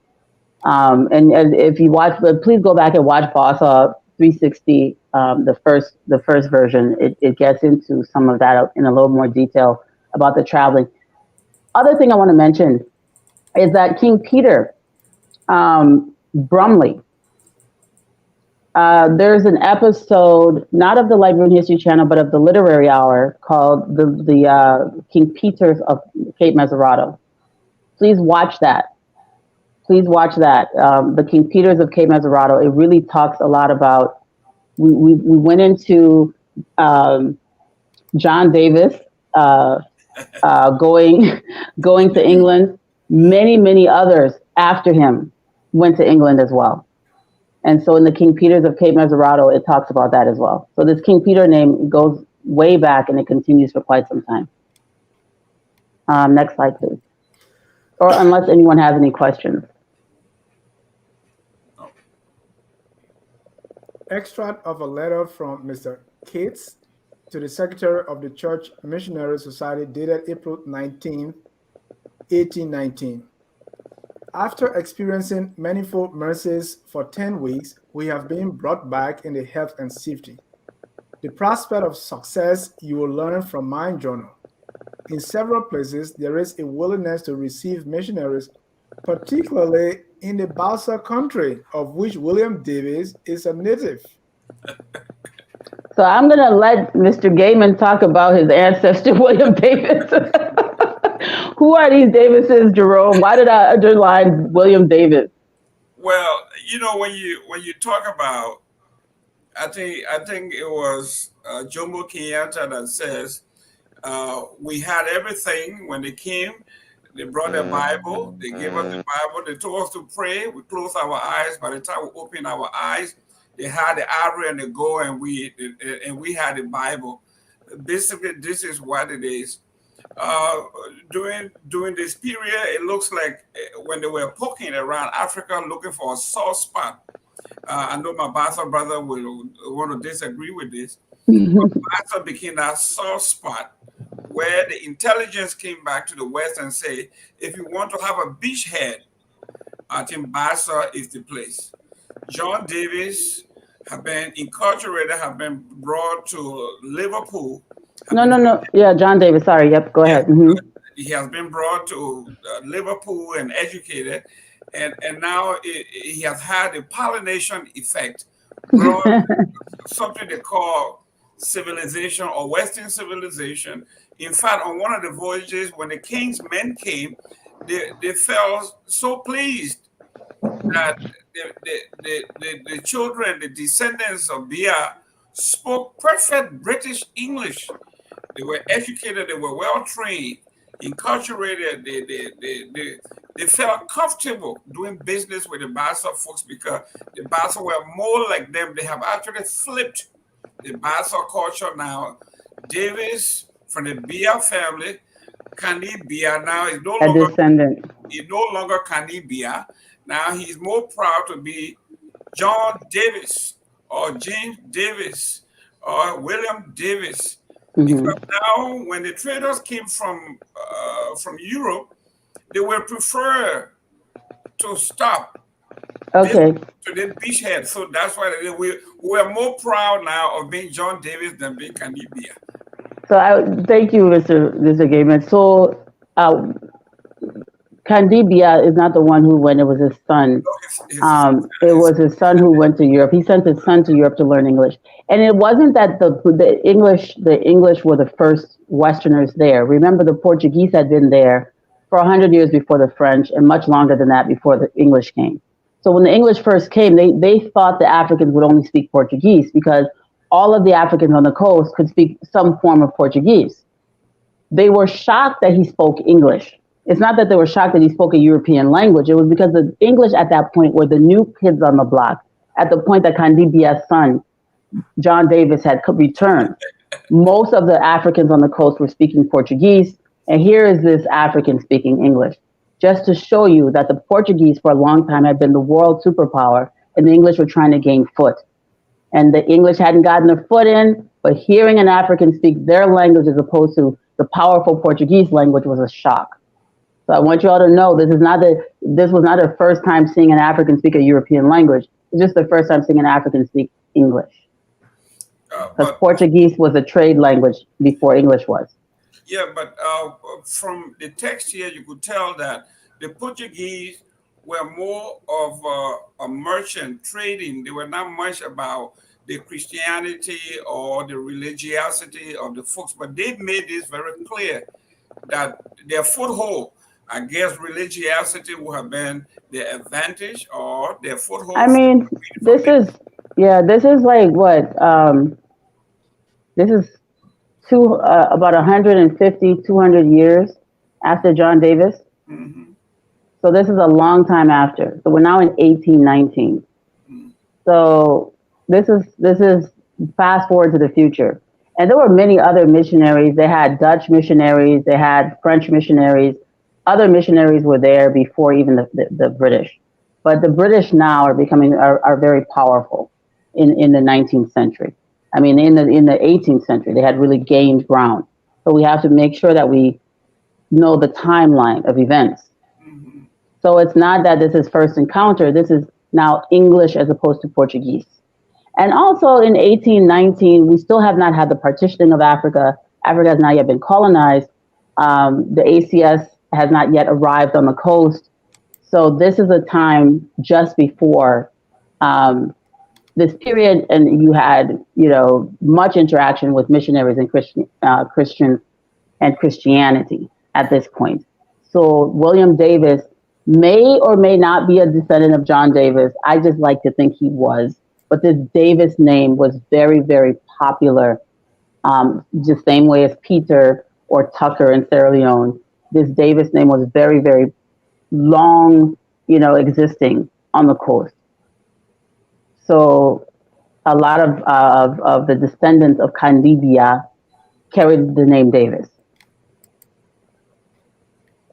And if you watch, but please go back and watch Basaw 360, the first version. It gets into some of that in a little more detail about the traveling. Other thing I want to mention is that King Peter Brumley. There's an episode, not of the Liberian History Channel, but of the Literary Hour, called the King Peters of Cape Mesurado. Please watch that. Please watch that. The King Peters of Cape Mesurado. It really talks a lot about. We went into John Davis going to England. Many others after him went to England as well. And so in the King Peters of Cape Mesurado, it talks about that as well. So this King Peter name goes way back and it continues for quite some time. Next slide, please. Or unless anyone has any questions. Extract of a letter from Mr. Cates to the Secretary of the Church Missionary Society dated April 19, 1819. After experiencing manifold mercies for 10 weeks, we have been brought back in the health and safety. The prospect of success you will learn from my journal. In several places, there is a willingness to receive missionaries, particularly in the Basaw country, of which William Davis is a native. So I'm going to let Mr. Gaiman talk about his ancestor, William Davis. Who are these Davises, Jerome? Why did I underline William Davis? Well, when you talk about, I think it was Jomo Kenyatta that says we had everything when they came. They brought their Bible. They gave us the Bible. They told us to pray. We closed our eyes. By the time we opened our eyes, they had the arrow and the goal, and we had the Bible. Basically, this is what it is. During this period, it looks like when they were poking around Africa looking for a soft spot. I know my Basaw brother will want to disagree with this. Basaw became that soft spot where the intelligence came back to the West and say, if you want to have a beachhead, I think Basaw is the place. John Davis have been incarcerated, have been brought to Liverpool. No. Yeah, John Davis. Sorry. Yep. Go ahead. Mm-hmm. He has been brought to Liverpool and educated, and now he has had a pollination effect, brought something they call civilization or Western civilization. In fact, on one of the voyages, when the king's men came, they felt so pleased that the children, the descendants of Bia, spoke perfect British English. They were educated, they were well trained, inculturated, they felt comfortable doing business with the Basaw folks because the Basaw were more like them. They have actually flipped the Basaw culture now. Davis from the Bia family, Kandi Bia now is no longer descendant. He's no longer Kandi Bia. Now he's more proud to be John Davis or James Davis or William Davis. Mm-hmm. Because now when the traders came from Europe, they will prefer to stop to the beachhead. So that's why we're more proud now of being John Davis than being Kandi Bia. So thank you, Mr. Gaiman. So Kandi Bia is not the one who went, it was his son. It was his son who went to Europe. He sent his son to Europe to learn English. And it wasn't that the English were the first Westerners there. Remember, the Portuguese had been there for 100 years before the French and much longer than that before the English came. So when the English first came, they thought the Africans would only speak Portuguese because all of the Africans on the coast could speak some form of Portuguese. They were shocked that he spoke English. It's not that they were shocked that he spoke a European language. It was because the English at that point were the new kids on the block. At the point that Kandi Bia's son, John Davis, had returned, most of the Africans on the coast were speaking Portuguese. And here is this African speaking English, just to show you that the Portuguese for a long time had been the world superpower and the English were trying to gain foot. And the English hadn't gotten their foot in, but hearing an African speak their language as opposed to the powerful Portuguese language was a shock. So I want you all to know this was not the first time seeing an African speak a European language. It's just the first time seeing an African speak English. Because Portuguese was a trade language before English was. Yeah, but from the text here, you could tell that the Portuguese were more of a merchant trading. They were not much about the Christianity or the religiosity of the folks, but they made this very clear that their foothold, I guess religiosity would have been their advantage, or their foothold. I mean, this is like what? This is about 150, 200 years after John Davis. Mm-hmm. So this is a long time after. So we're now in 1819. Mm-hmm. So this is fast forward to the future. And there were many other missionaries. They had Dutch missionaries. They had French missionaries. Other missionaries were there before even the British. But the British now are very powerful in the 19th century. I mean, in the 18th century, they had really gained ground. So we have to make sure that we know the timeline of events. Mm-hmm. So it's not that this is first encounter. This is now English as opposed to Portuguese. And also in 1819, we still have not had the partitioning of Africa. Africa has not yet been colonized. The ACS has not yet arrived on the coast. So this is a time just before this period, and you had, much interaction with missionaries and Christians and Christianity at this point. So William Davis may or may not be a descendant of John Davis. I just like to think he was. But this Davis name was very, very popular, the same way as Peter or Tucker in Sierra Leone. This Davis name was very, very long, existing on the coast. So a lot of the descendants of Kandibia carried the name Davis.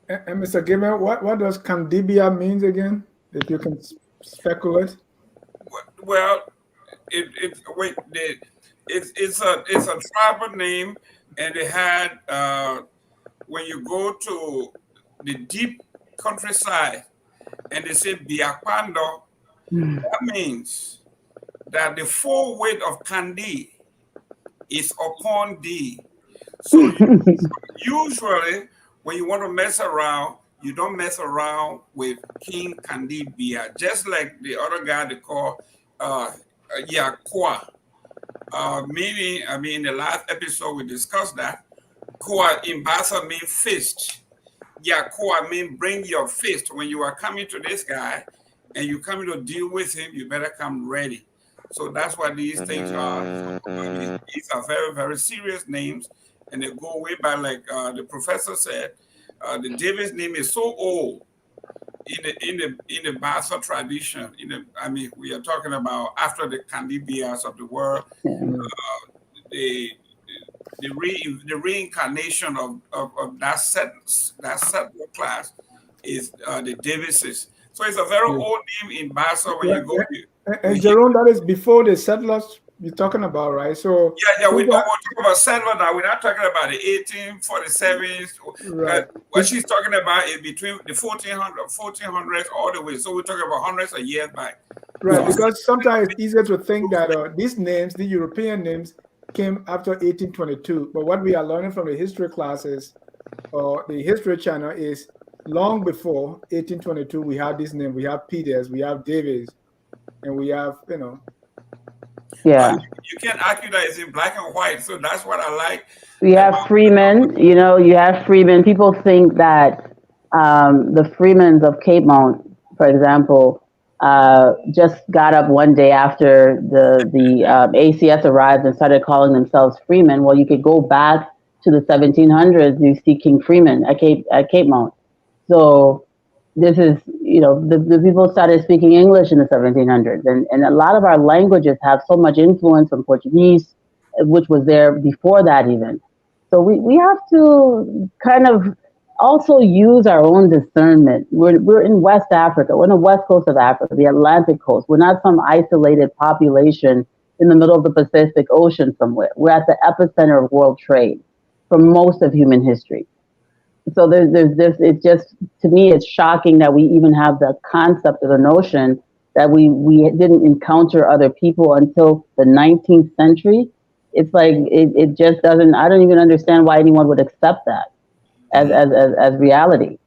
And Mr. Gibbon, what does Kandibia means again? If you can speculate. Well, it's a tribal name, and they had when you go to the deep countryside and they say Biakwando, that means that the full weight of Kandi is upon thee. So usually when you want to mess around, you don't mess around with King Kandibia, just like the other guy they call Yakwa. Meaning, in the last episode we discussed that. Kwa in Bassa means fist. Yakwa means bring your fist. When you are coming to this guy and you're coming to deal with him, you better come ready. So that's what these things are. These are very, very serious names, and they go way back, like the professor said. The Davis name is so old in the Basaw tradition. We are talking about after the Kandibias of the world, the reincarnation of that settler class is the Davises. So it's a very old name in Basaw when you go. And Jerome, that is before the settlers you're talking about, right? So we're talking about settler now. We're not talking about the 1847s. Right. What she's talking about is between the 1400s all the way. So we're talking about hundreds of years back. Right, because sometimes it's easier to think that these names, the European names, came after 1822. But what we are learning from the history classes or the history channel is long before 1822, we have this name. We have Peters, we have Davis, and we have, Yeah. You can't argue that it's in black and white. So that's what I like. We have Freeman, you have Freeman. People think that the Freemans of Cape Mount, for example, just got up one day after the ACS arrived and started calling themselves Freemen. Well, you could go back to the 1700s. You see King Freeman at Cape Mount. So this is, the people started speaking English in the 1700s, and a lot of our languages have so much influence from Portuguese, which was there before that even. So we have to kind of also use our own discernment. We're in West Africa. We're on the west coast of Africa, the Atlantic coast. We're not some isolated population in the middle of the Pacific Ocean somewhere. We're at the epicenter of world trade for most of human history. So there's this. It's just, to me, it's shocking that we even have the concept or the notion that we didn't encounter other people until the 19th century. It's like it just doesn't. I don't even understand why anyone would accept that as reality.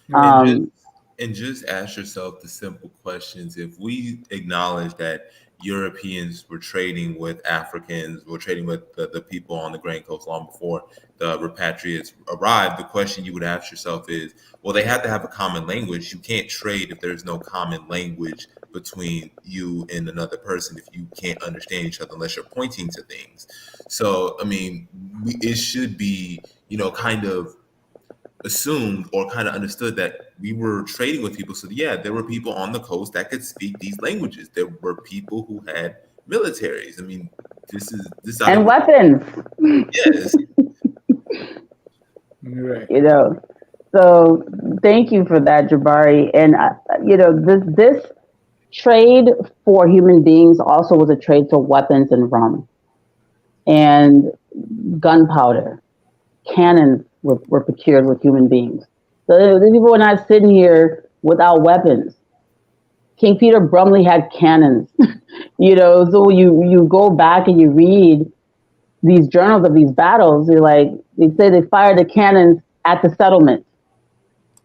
And just Um, and just ask yourself the simple questions. If we acknowledge that Europeans were trading with Africans, were trading with the people on the Grand Coast long before the repatriates arrived, the question you would ask yourself is, well, they have to have a common language. You can't trade if there's no common language between you and another person, if you can't understand each other unless you're pointing to things. So, I mean, it should be, kind of assumed or kind of understood that we were trading with people. So yeah, there were people on the coast that could speak these languages. There were people who had militaries. I mean, this out and of weapons. yes. Right. So thank you for that, Jabari. And this trade for human beings also was a trade for weapons and rum and gunpowder. Cannons were procured with human beings. So the people were not sitting here without weapons. King Peter Brumley had cannons. So you go back and you read these journals of these battles, they say they fired the cannons at the settlement.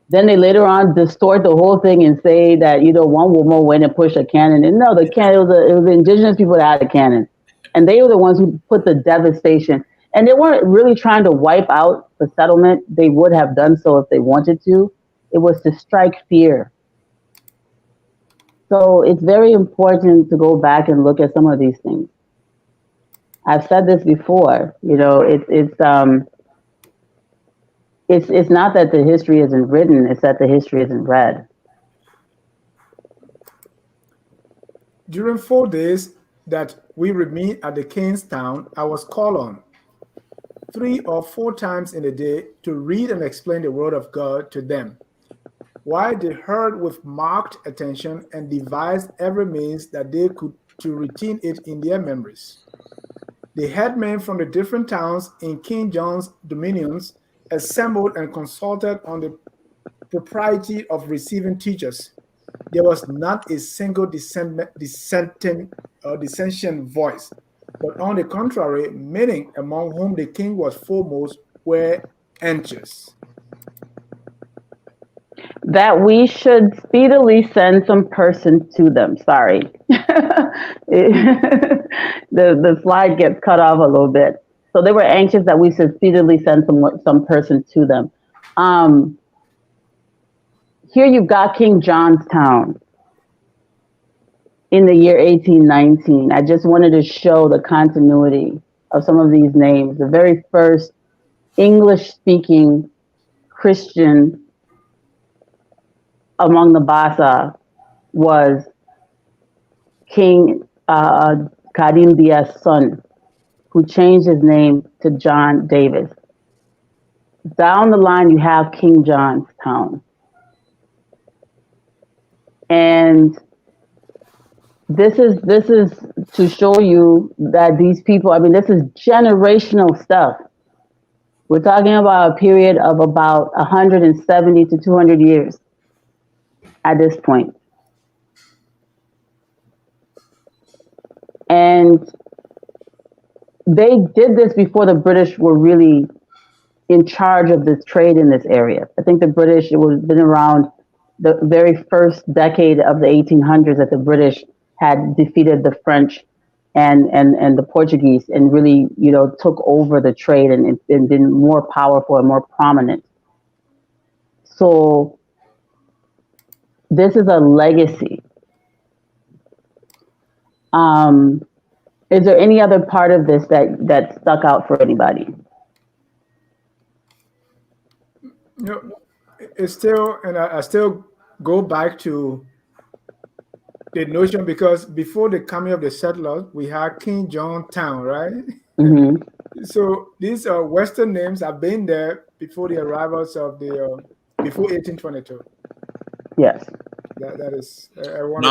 Then they later on distort the whole thing and say that, one woman went and pushed a cannon. And no, the cannon, it was the indigenous people that had a cannon. And they were the ones who put the devastation. And they weren't really trying to wipe out the settlement. They would have done so if they wanted to. It was to strike fear. So it's very important to go back and look at some of these things. I've said this before. It's not that the history isn't written; it's that the history isn't read. During 4 days that we remained at the king's town, I was called on 3 or 4 times in a day to read and explain the word of God to them, while they heard with marked attention and devised every means that they could to retain it in their memories. The headmen from the different towns in King John's dominions assembled and consulted on the propriety of receiving teachers. There was not a single dissenting or dissentient voice, but on the contrary, many among whom the king was foremost were anxious. That we should speedily send some person to them. Sorry. The slide gets cut off a little bit. So they were anxious that we should speedily send some person to them. Here you've got King Johnstown in the year 1819. I just wanted to show the continuity of some of these names. The very first English-speaking Christian among the Basaw was King Karim Diaz's son, who changed his name to John Davis. Down the line, you have King Johnstown. And this is to show you that these people, this is generational stuff. We're talking about a period of about 170 to 200 years at this point. And they did this before the British were really in charge of this trade in this area. I think the British, it was been around the very first decade of the 1800s that the British had defeated the French and the Portuguese and really, took over the trade and been more powerful and more prominent. So this is a legacy. Is there any other part of this that stuck out for anybody? It's still, and I still go back to the notion, because before the coming of the settlers, we had King John Town, right? Mm-hmm. So these Western names have been there before the arrivals of the before 1822. Yes. That is. I want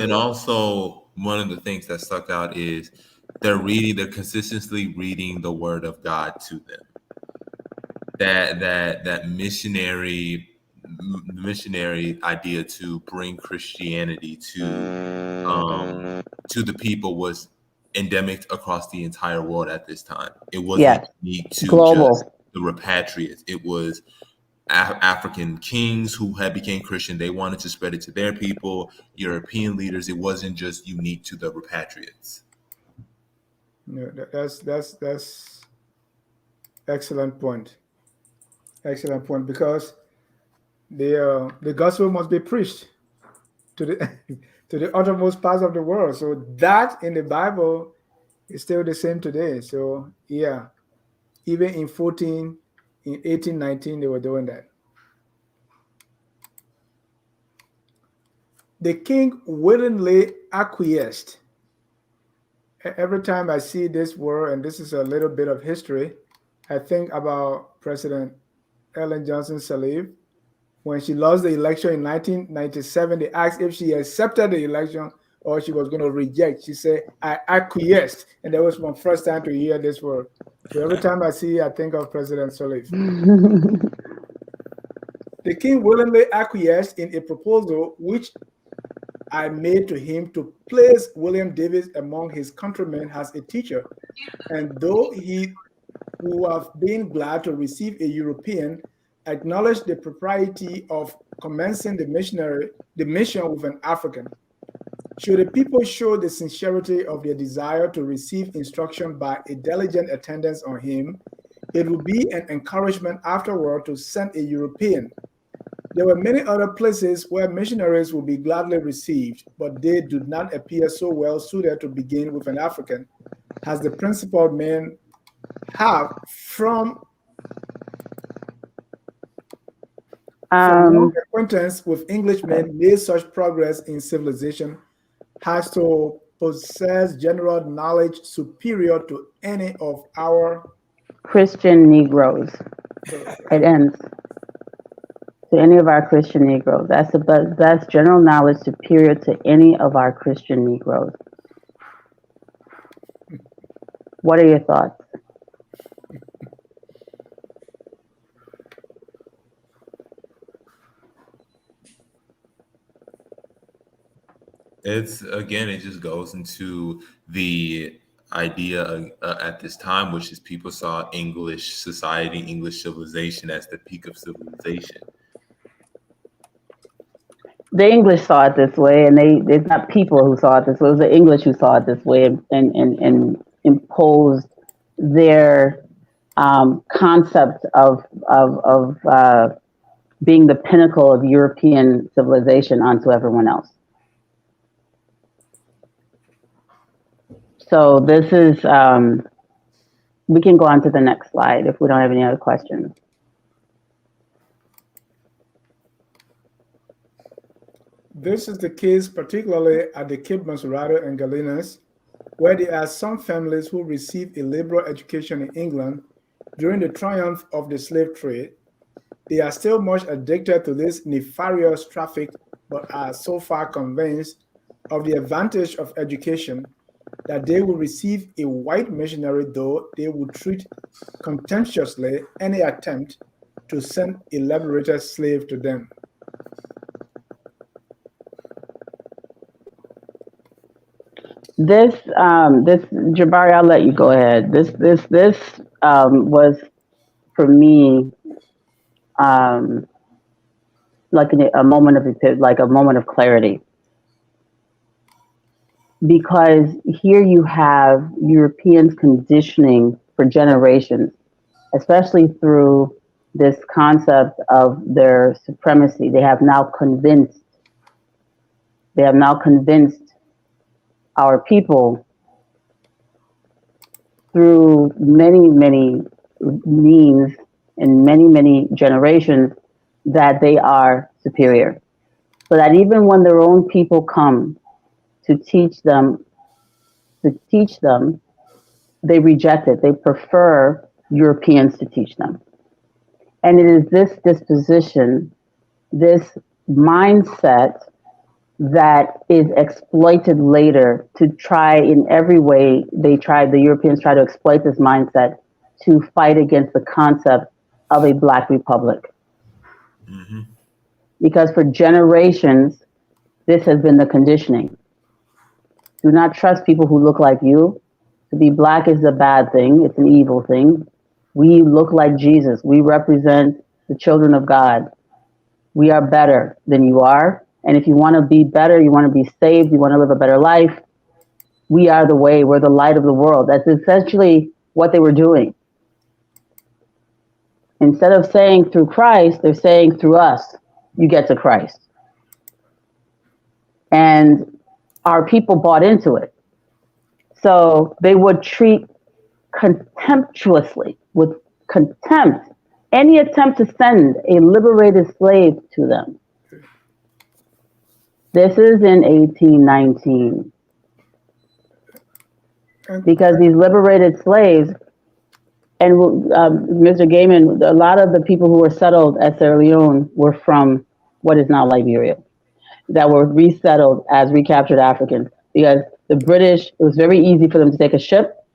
And also one of the things that stuck out is they're consistently reading the word of God to them. that missionary idea to bring Christianity to the people was endemic across the entire world at this time. It wasn't unique to global. just the repatriates. It was African kings who had became Christian. They wanted to spread it to their people. European leaders. It wasn't just unique to the repatriates. Yeah, that's excellent point. Excellent point, because the gospel must be preached to the to the uttermost parts of the world. So that in the Bible is still the same today. So yeah, even in 1819, they were doing that. The king willingly acquiesced. Every time I see this word, and this is a little bit of history, I think about President Ellen Johnson Sirleaf. When she lost the election in 1997, they asked if she accepted the election or she was going to reject. She said, I acquiesced. And that was my first time to hear this word. So every time I see it, I think of President Sirleaf. The king willingly acquiesced in a proposal which I made to him to place William Davis among his countrymen as a teacher. And though he would have been glad to receive a European, acknowledged the propriety of commencing the mission with an African. Should the people show the sincerity of their desire to receive instruction by a diligent attendance on him, it would be an encouragement afterward to send a European. There were many other places where missionaries would be gladly received, but they do not appear so well suited to begin with an African, as the principal men have from long acquaintance with Englishmen made such progress in civilization has to possess general knowledge superior to any of our Christian Negroes. It ends. To any of our Christian Negroes. That's general knowledge superior to any of our Christian Negroes. What are your thoughts? It just goes into the idea at this time, which is people saw English society, English civilization as the peak of civilization. The English saw it this way, and it's not people who saw it this way. It was the English who saw it this way and imposed their concept of being the pinnacle of European civilization onto everyone else. So this is, we can go on to the next slide if we don't have any other questions. This is the case particularly at the Cape Monserrato and Galenas, where there are some families who received a liberal education in England during the triumph of the slave trade. They are still much addicted to this nefarious traffic, but are so far convinced of the advantage of education that they will receive a white missionary, though they will treat contemptuously any attempt to send a liberated slave to them. This Jabari, I'll let you go ahead. This was for me like a moment of clarity, because here you have Europeans conditioning for generations, especially through this concept of their supremacy. They have now convinced our people through many, many means and many, many generations that they are superior. So that even when their own people come to teach them, they reject it. They prefer Europeans to teach them. And it is this disposition, this mindset that is exploited later to try in every way. The Europeans try to exploit this mindset to fight against the concept of a Black republic. Mm-hmm. Because for generations, this has been the conditioning. Do not trust people who look like you. To be Black is a bad thing. It's an evil thing. We look like Jesus. We represent the children of God. We are better than you are. And if you want to be better, you want to be saved, you want to live a better life, we are the way. We're the light of the world. That's essentially what they were doing. Instead of saying through Christ, they're saying through us, you get to Christ. And our people bought into it. So they would treat contemptuously, with contempt, any attempt to send a liberated slave to them. This is in 1819. Because these liberated slaves, and Mr. Gaiman, a lot of the people who were settled at Sierra Leone were from what is now Liberia, that were resettled as recaptured Africans. Because the British, it was very easy for them to take a ship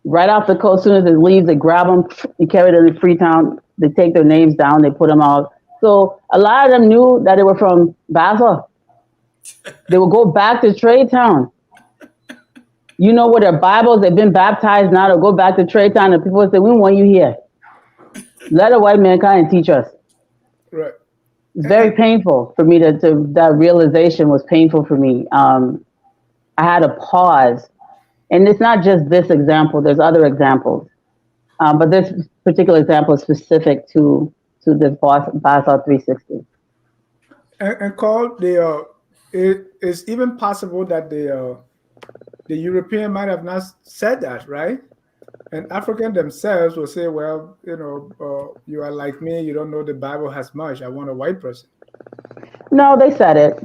right off the coast. As soon as it leaves, they grab them, you carry them to Freetown, they take their names down, they put them out. So a lot of them knew that they were from Basaw. They would go back to Trade Town. You know, with their Bibles, they've been baptized now, they'll go back to Trade Town, and people would say, we want you here. Let a white man come and teach us. Right. It's very painful for me that realization was painful for me. I had to pause. And it's not just this example, there's other examples. But this particular example is specific to this Basaw 360. And Carl, it is even possible that the European might have not said that, right? And African themselves will say, well, you are like me, you don't know the Bible as much. I want a white person. No, they said it.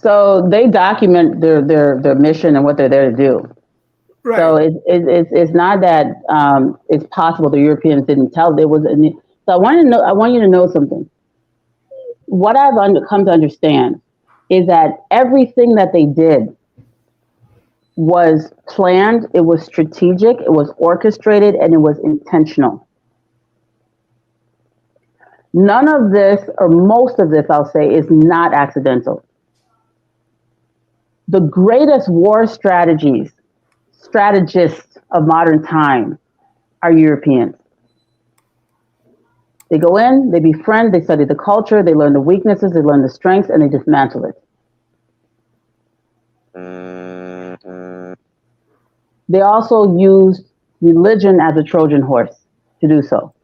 So they document their mission and what they're there to do. Right. So it's not that it's possible the Europeans didn't tell. There was so I want you to know something. What I've come to understand is that everything that they did was planned, it was strategic, it was orchestrated, and it was intentional. None of this, or most of this, I'll say, is not accidental. The greatest war strategists of modern time are Europeans. They go in, they befriend, they study the culture, they learn the weaknesses, they learn the strengths, and they dismantle it. They also used religion as a Trojan horse to do so.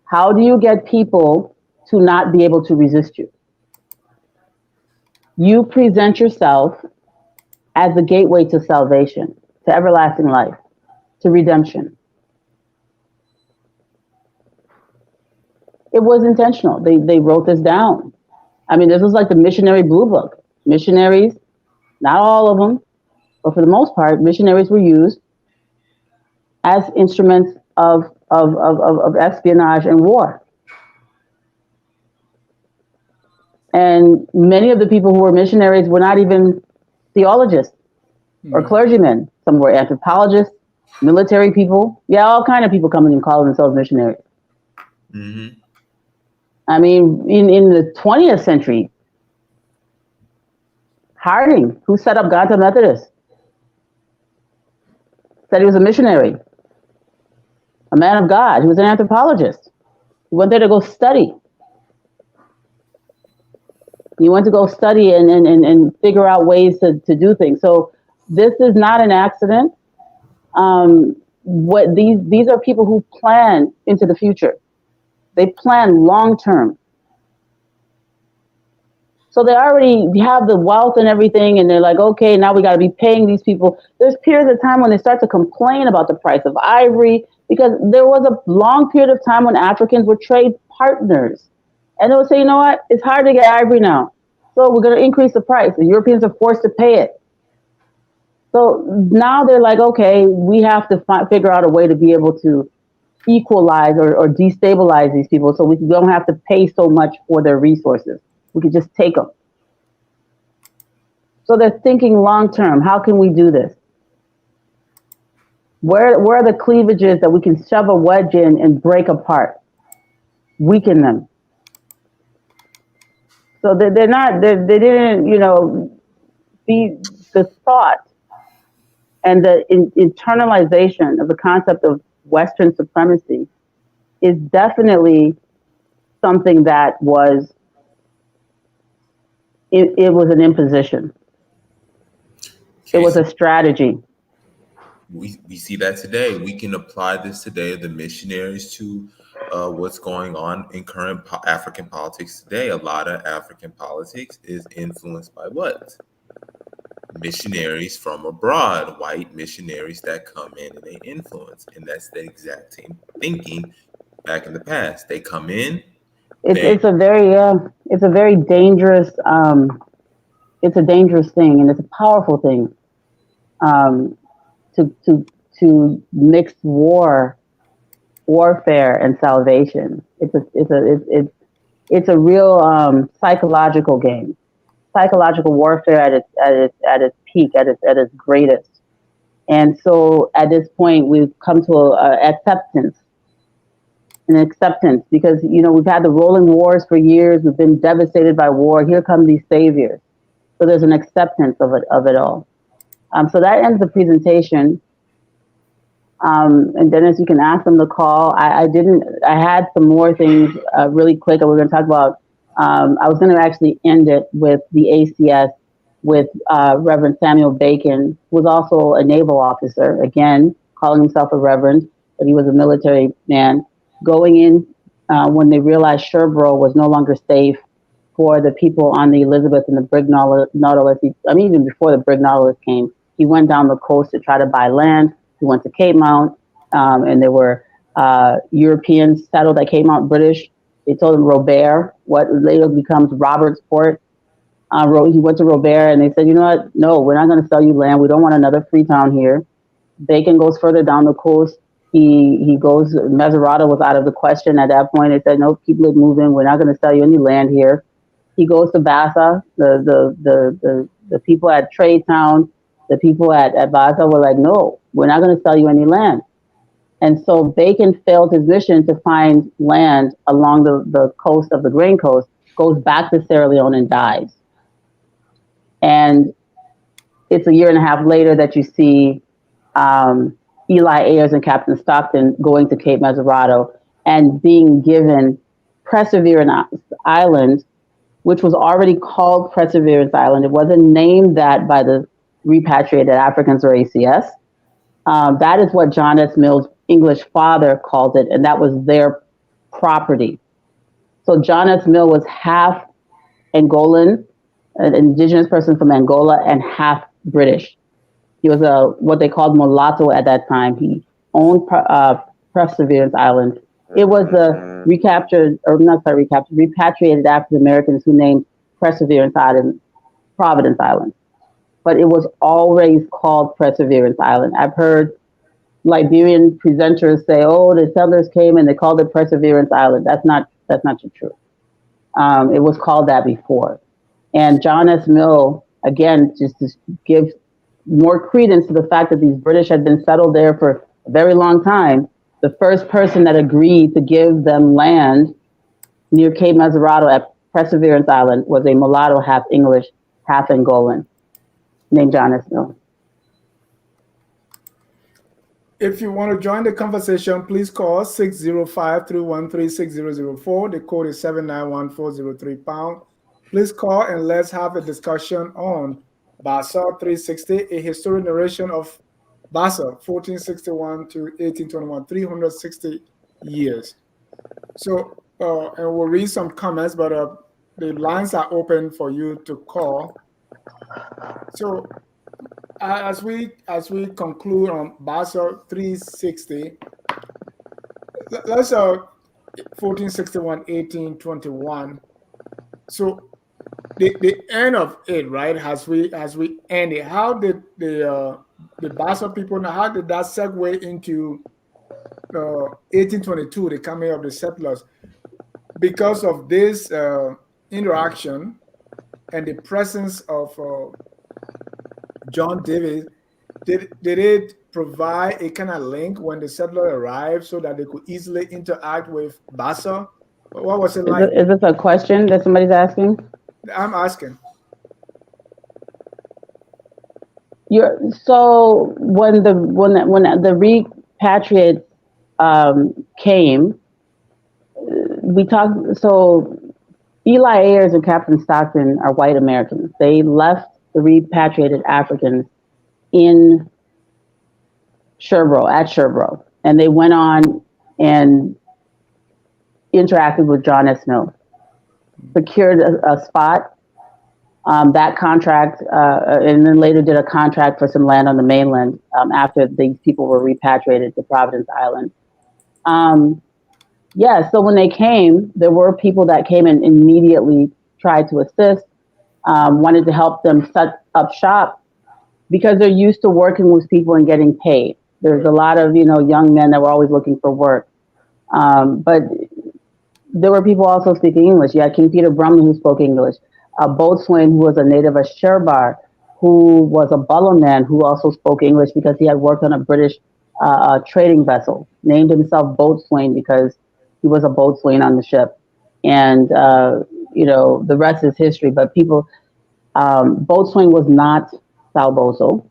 How do you get people to not be able to resist you? You present yourself as the gateway to salvation, to everlasting life, to redemption. It was intentional. They wrote this down. I mean, this was like the missionary blue book. Missionaries, not all of them, but for the most part, missionaries were used as instruments of espionage and war. And many of the people who were missionaries were not even theologians or clergymen. Some were anthropologists, military people. Yeah, all kind of people coming and calling themselves missionaries. Mm-hmm. I mean, in the 20th century, Harding, who set up Ganta Methodist, said he was a missionary, a man of God. He was an anthropologist. He went there to go study. He went to go study and figure out ways to do things. So this is not an accident. What these are people who plan into the future. They plan long term. So they already have the wealth and everything, and they're like, okay, now we got to be paying these people. There's periods of time when they start to complain about the price of ivory, because there was a long period of time when Africans were trade partners. And they would say, you know what, it's hard to get ivory now, so we're going to increase the price. The Europeans are forced to pay it. So now they're like, okay, we have to figure out a way to be able to equalize or destabilize these people so we don't have to pay so much for their resources. We could just take them. So they're thinking long term. How can we do this? Where are the cleavages that we can shove a wedge in and break apart, weaken them? So they're not, they didn't, the thought and the internalization of the concept of Western supremacy is definitely something that was, it was an imposition. It was a strategy. We see that today. We can apply this today, the missionaries, to what's going on in current African politics today. A lot of African politics is influenced by what? Missionaries from abroad, white missionaries that come in and they influence. And that's the exact same thinking back in the past. They come in. It's a very dangerous, it's a dangerous thing, and it's a powerful thing. To mix warfare and salvation. It's a real psychological game, psychological warfare at its peak, at its greatest. And so at this point, we've come to an acceptance, because we've had the rolling wars for years. We've been devastated by war. Here come these saviors. So there's an acceptance of it all. So that ends the presentation. And Dennis, you can ask them to call. I had some more things really quick. We're going to talk about, I was going to actually end it with the ACS, with Reverend Samuel Bacon, who was also a naval officer, again, calling himself a reverend, but he was a military man, going in when they realized Sherbro was no longer safe for the people on the Elizabeth and the Brig Nautilus. Even before the Brig Nautilus came, he went down the coast to try to buy land. He went to Cape Mount, and there were Europeans settled at Cape Mount, British. They told him Robert, what later becomes Robertsport. He went to Robert, and they said, you know what? No, we're not going to sell you land. We don't want another Freetown here. Bacon goes further down the coast. He goes, Meserata was out of the question at that point. They said, no, keep it moving. We're not going to sell you any land here. He goes to Basaw. The people at Trade Town, the people at Basaw were like, no, we're not going to sell you any land. And so Bacon failed his mission to find land along the coast of the Grain Coast, goes back to Sierra Leone and dies. And it's a year and a half later that you see Eli Ayers and Captain Stockton going to Cape Meserado and being given Perseverance Island, which was already called Perseverance Island. It wasn't named that by the repatriated Africans or ACS. That is what John S. Mill's English father called it, and that was their property. So John S. Mill was half Angolan, an indigenous person from Angola, and half British. He was what they called mulatto at that time. He owned Perseverance Island. It was the repatriated African Americans who named Perseverance Island Providence Island. But it was always called Perseverance Island. I've heard Liberian presenters say, "Oh, the settlers came and they called it Perseverance Island." That's not true. It was called that before. And John S. Mill, again, just to give more credence to the fact that these British had been settled there for a very long time, the first person that agreed to give them land near Cape Meserado at Perseverance Island was a mulatto, half English, half Angolan, named John S. Mill. If you want to join the conversation, please call 605-313-6004. The code is 791-403#. Please call and let's have a discussion on Basaw 360, a historic narration of Bassa, 1461 to 1821, 360 years. So, and we'll read some comments, but the lines are open for you to call. So, as we conclude on Bassa 360, let's 1461, 1821. So the end of it, right? As we end it, how did the Bassa people now? How did that segue into 1822, the coming of the settlers? Because of this interaction and the presence of John Davis Did it provide a kind of link when the settler arrived so that they could easily interact with Basaw? What was it like? Is this a question that somebody's asking? I'm asking. So when the repatriates came, we talked. So Eli Ayers and Captain Stockton are white Americans. They left the repatriated Africans in Sherbro, and they went on and interacted with John S. Mill, secured a spot. That contract, and then later did a contract for some land on the mainland after these people were repatriated to Providence Island. So when they came, there were people that came and immediately tried to assist, wanted to help them set up shop because they're used to working with people and getting paid. There's a lot of, young men that were always looking for work. But there were people also speaking English. You had King Peter Brumley who spoke English. A boatswain who was a native of Sherbar, who was a Bala man who also spoke English because he had worked on a British trading vessel, named himself Boatswain because he was a boatswain on the ship. And, the rest is history. But Boatswain was not Sal Boso.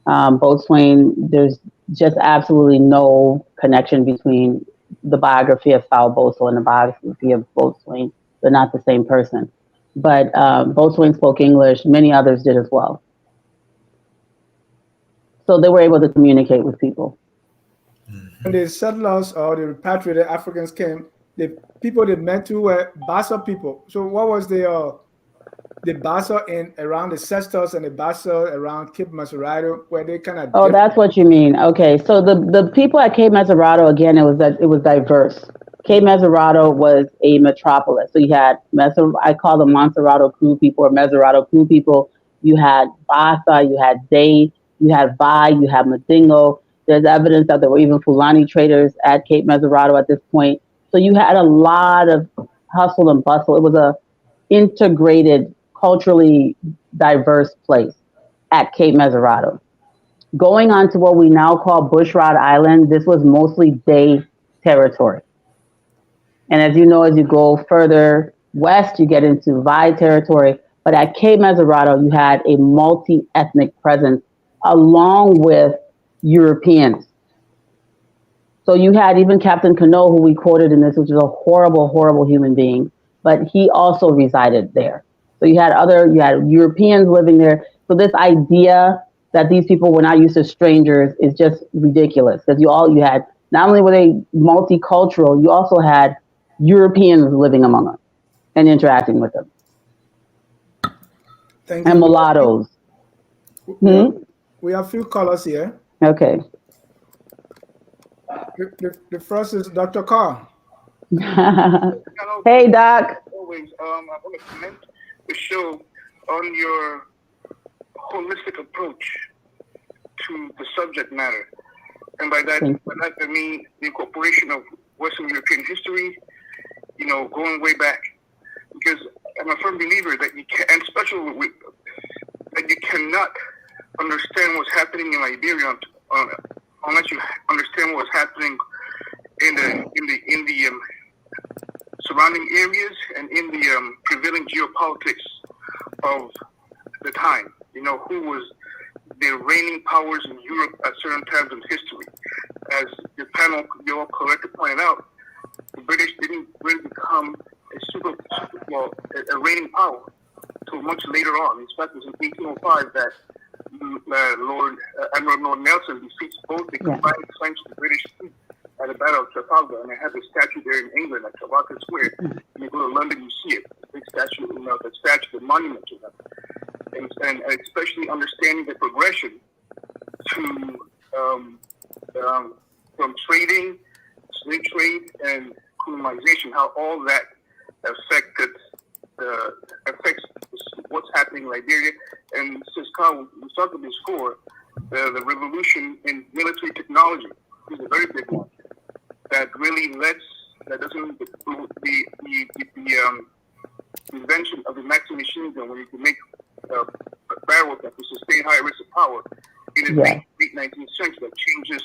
Boatswain, there's just absolutely no connection between the biography of Sal Boso and the biography of Boatswain. They're not the same person. But Boatswain spoke English. Many others did as well. So they were able to communicate with people. When the settlers or the repatriated Africans came, the people they met to were Basaw people. So what was the Basaw in around the Cestos and the Basaw around Cape Mesurado, where they kind of... Oh, that's what you mean. Okay, so the people at Cape Mesurado, again, it was diverse. Cape Mesurado was a metropolis. So you had I call them Montserrado crew people or Mesurado crew people. You had Bassa, you had Day, you had Vai, you had Madingo. There's evidence that there were even Fulani traders at Cape Mesurado at this point. So you had a lot of hustle and bustle. It was a integrated, culturally diverse place at Cape Mesurado. Going on to what we now call Bushrod Island, this was mostly Day territory. And as you know, as you go further west, you get into Vai territory. But at Cape Mesurado, you had a multi-ethnic presence along with Europeans. So you had even Captain Cano, who we quoted in this, which is a horrible, horrible human being, but he also resided there. So you had Europeans living there. So this idea that these people were not used to strangers is just ridiculous, because you had, not only were they multicultural, you also had Europeans living among them and interacting with them. Thank and you. Mulattoes. We have a few callers here. Okay. The first is Dr. Carr. Hey, Doc. Always, I want to commend the show on your holistic approach to the subject matter. And by that I mean the incorporation of Western European history, going way back. Because I'm a firm believer that you can, and especially that you cannot understand what's happening in Liberia unless you understand what's happening in the surrounding areas and in the prevailing geopolitics of the time. Who was the reigning powers in Europe at certain times in history. As the panel, you all correctly pointed out, the British didn't really become a reigning power until much later on. In fact, it was in 1805 that Admiral Lord Nelson defeats both the combined French and British fleet at the Battle of Trafalgar, and they have a statue there in England at Trafalgar Square. When you go to London, you see it. The big statue, the monument to them. And especially understanding the progression to from trading, slave trade, and colonization, how all that affects what's happening in Liberia. And since Carl, we talked about this before, the revolution in military technology is a very big one that really the invention of the Maxim machine gun, where you can make barrels that can sustain high rates of power, in the late 19th century that changes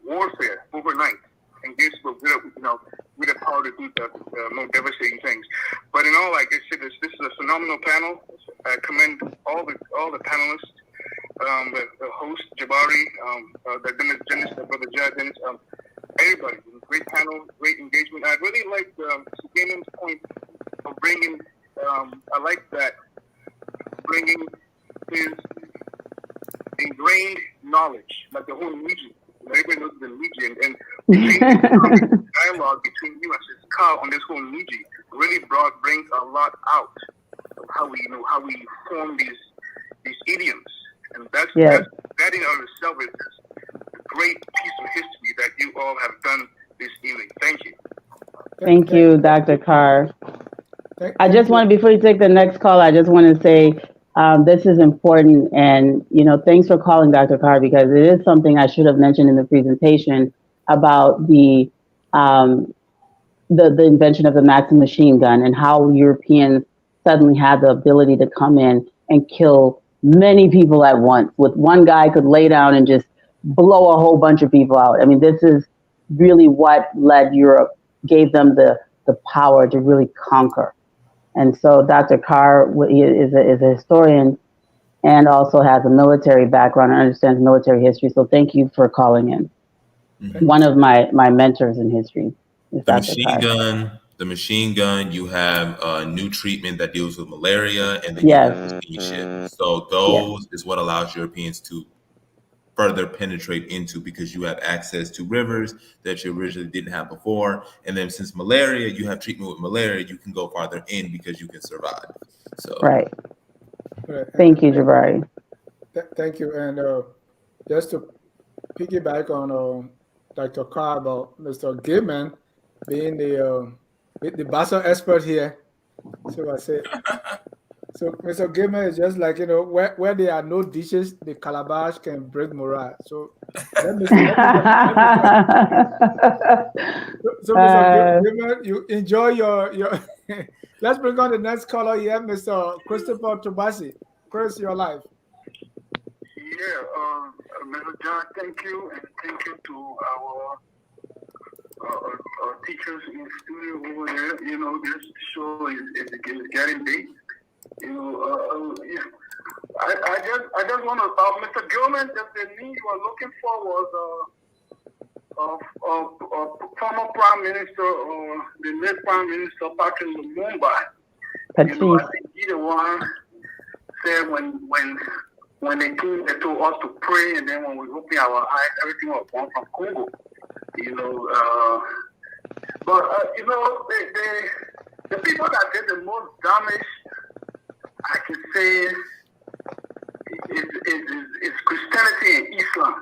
warfare overnight and gives with the power to do the more devastating things. But in all, like I said, this is a phenomenal panel. I commend all the panelists, the host Jabari, the Dennis, the brother Jad Dennis, everybody. Great panel, great engagement. I really like Gaiman's point of bringing. I like that bringing his ingrained knowledge, like the whole Ouija. Everybody knows the Ouija, and dialogue between you and Carl on this whole Ouija really brings a lot out of how we form these idioms, and that in and of itself is a great piece of history that you all have done this evening. Thank you. Thank you, Dr. Carr. I just want to, before you take the next call, I just want to say this is important, and thanks for calling, Dr. Carr, because it is something I should have mentioned in the presentation about the invention of the Maxim machine gun and how Europeans suddenly had the ability to come in and kill many people at once. With one guy could lay down and just blow a whole bunch of people out. I mean, this is really what led Europe, gave them the power to really conquer. And so Dr. Carr is a historian and also has a military background and understands military history. So thank you for calling in. Mm-hmm. One of my mentors in history is Dr. Carr. The machine gun, you have a new treatment that deals with malaria, and then you have the steamship. So those is what allows Europeans to further penetrate into, because you have access to rivers that you originally didn't have before. And then since malaria, you have treatment with malaria, you can go farther in because you can survive. So right. Thank you, Jabari. Thank you. And just to piggyback on Dr. Carr about Mr. Gaiman being the Basaw expert here. So I say, so Mr. Gaiman is just like, where there are no dishes, the calabash can break morale. So Mr. Gaiman, you enjoy your let's bring on the next caller here, Mr. Christopher Tobasi. Chris, your life. Yeah, Mr. John, thank you, and thank you to our teachers in the studio over there. This show is getting big. I just want to, Mr. Gilman, the name you are looking for was former Prime Minister or the late Prime Minister Patrick Lumumba. I think he the one said when they told us to pray, and then when we opened our eyes, everything was born from Congo. The people that did the most damage, I can say, is Christianity and Islam.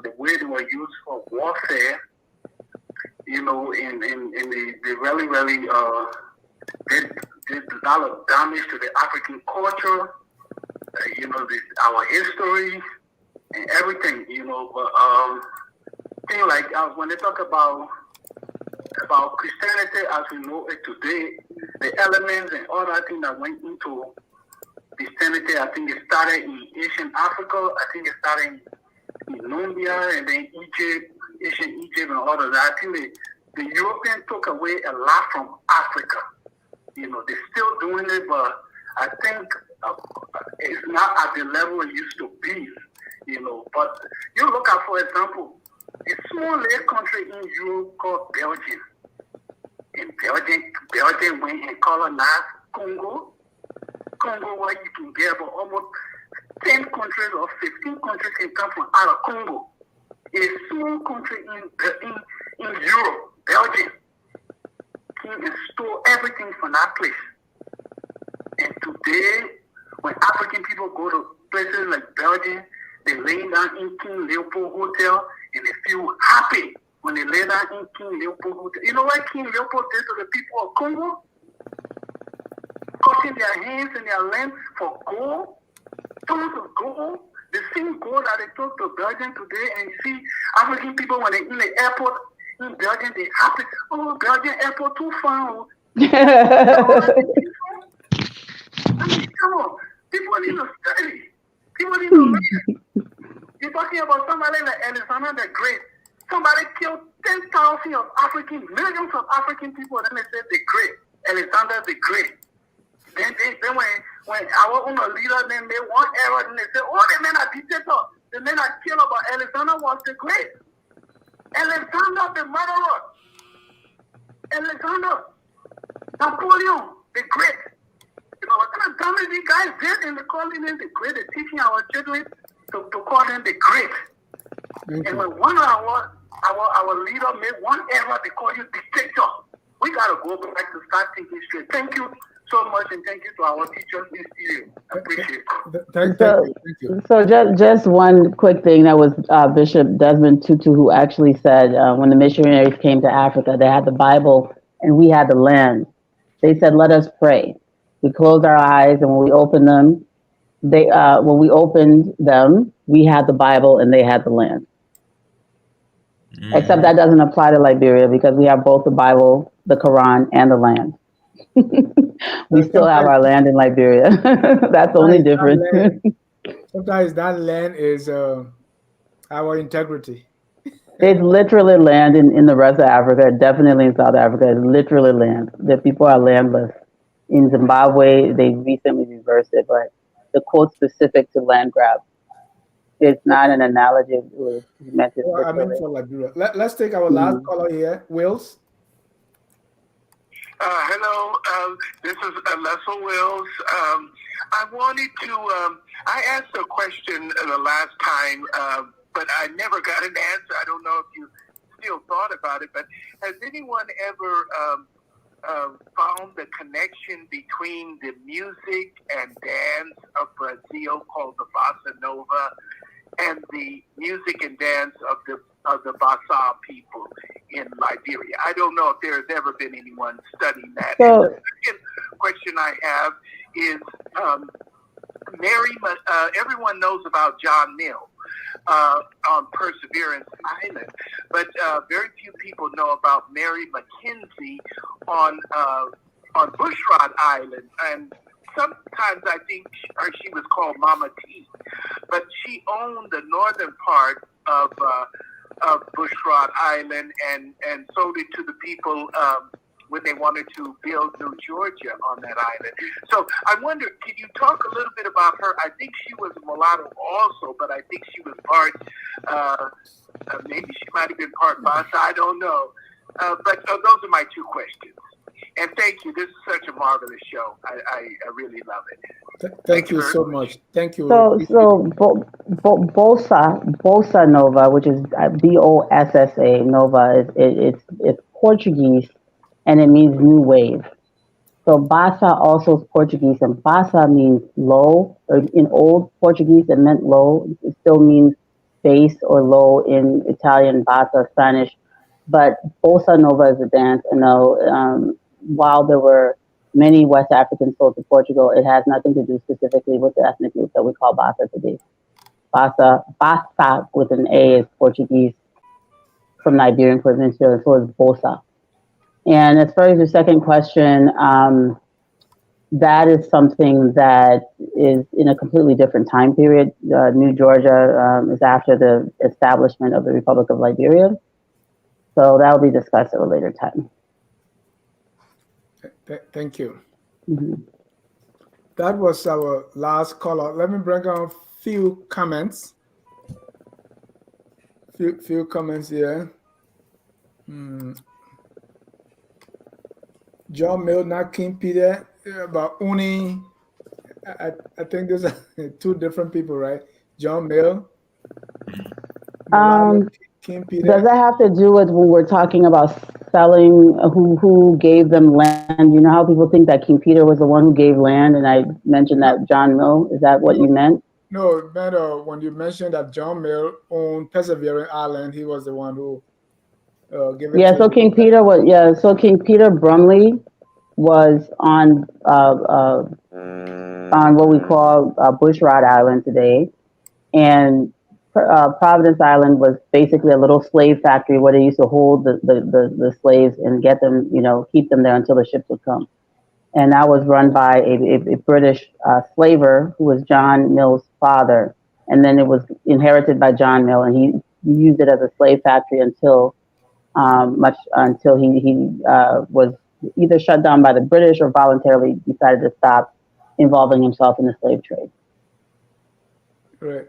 The way they were used for warfare. In the really, really did a lot of damage to the African culture. Our history and everything. Thing like when they talk about Christianity as we know it today, the elements and all that thing that went into Christianity, I think it started in Asian Africa. I think it started in Nubia and then Egypt, ancient Egypt and all of that. I think the Europeans took away a lot from Africa. They're still doing it, but I think it's not at the level it used to be. But you look at, for example, a small little country in Europe called Belgium. And Belgium went and colonized Congo. Congo, where you can get about almost 10 countries or 15 countries can come from out of Congo. A small country in Europe, Belgium, came and stole everything from that place. And today, when African people go to places like Belgium, they lay down in King Leopold Hotel and they feel happy when they lay down in King Leopold Hotel. You know what King Leopold did to the people of Congo? Cutting their hands and their limbs for gold, tons of gold. The same gold that they took to Belgium today, and you see African people when they're in the airport in Belgium, they happy. Oh, Belgium airport too far. I mean, come on. People need to study. People need to learn. You're talking about somebody like Alexander the Great. Somebody killed 10,000 of millions of African people, and then they said the Great, Alexander the Great. Then when our own leader, then they want error, and they say, oh, the men are dictators. The men are killed, but Alexander was the Great. Alexander the murderer. Alexander. Napoleon the Great. You know what kind of damage these guys did in the calling them the Great, they're teaching our children to call them the Great. And when one of our leader made one error, they call you dictator. We gotta go back to start thinking straight. Thank you so much, and thank you to our teachers in studio. I appreciate it. Thank you. So just one quick thing, that was Bishop Desmond Tutu who actually said when the missionaries came to Africa, they had the Bible and we had the land. They said, let us pray. We closed our eyes, and when we opened them, we had the Bible and they had the land. Except that doesn't apply to Liberia because we have both the Bible, the Quran, and the land. We still have our land in Liberia. That's the only difference. Sometimes that land is our integrity. It's literally land in the rest of Africa, definitely in South Africa. It's literally land. The people are landless. In Zimbabwe, they recently reversed it, but the quote specific to land grab, it's not an analogy. It was meant to I mean for Liberia. Let's take our last caller here, Wills. Hello, this is Alessa Wills. I wanted to, I asked a question the last time, but I never got an answer. I don't know if you still thought about it, but has anyone ever found the connection between the music and dance of Brazil called the Bossa Nova and the music and dance of the Basaw people in Liberia? I don't know if there has ever been anyone studying that. And the second question I have is everyone knows about John Mill on Perseverance Island, but very few people know about Mary McKenzie on Bushrod Island, and sometimes I think she was called Mama T, but she owned the northern part of Bushrod Island and sold it to the people when they wanted to build New Georgia on that island. So I wonder, can you talk a little bit about her? I think she was a mulatto also, but I think she was part, maybe she might have been part Bassa, I don't know. But those are my two questions. And thank you. This is such a marvelous show. I really love it. Thank you so much. Thank you. So Bossa Nova, which is Bossa Nova, it's Portuguese, and it means new wave. So Bassa also is Portuguese, and Bassa means low. Or in old Portuguese, it meant low. It still means bass or low in Italian, Bassa, Spanish. But Bossa Nova is a dance, and while there were many West Africans sold to Portugal, it has nothing to do specifically with the ethnic group that we call Bassa today. Bassa with an A is Portuguese from Iberian Peninsula, so it's Bossa. And as far as your second question, that is something that is in a completely different time period. New Georgia is after the establishment of the Republic of Liberia. So that will be discussed at a later time. Thank you. That was our last caller. Let me bring on a few comments. Few comments here. John Mill, not King Peter, about Uni. I think those are two different people, right? John Mill. King Peter. Does that have to do with when we're talking about selling, who gave them land? You know how people think that King Peter was the one who gave land, and I mentioned that John Mill? Is that what you meant? No, it meant when you mentioned that John Mill owned Perseverance Island, he was the one who gave it. Yeah, so King Peter was, so King Peter Brumley was on what we call Bushrod Island today, and Providence Island was basically a little slave factory where they used to hold the slaves and get them, keep them there until the ships would come. and that was run by a British slaver who was John Mill's father, and then it was inherited by John Mill, and he used it as a slave factory until much until he was either shut down by the British or voluntarily decided to stop involving himself in the slave trade. Right.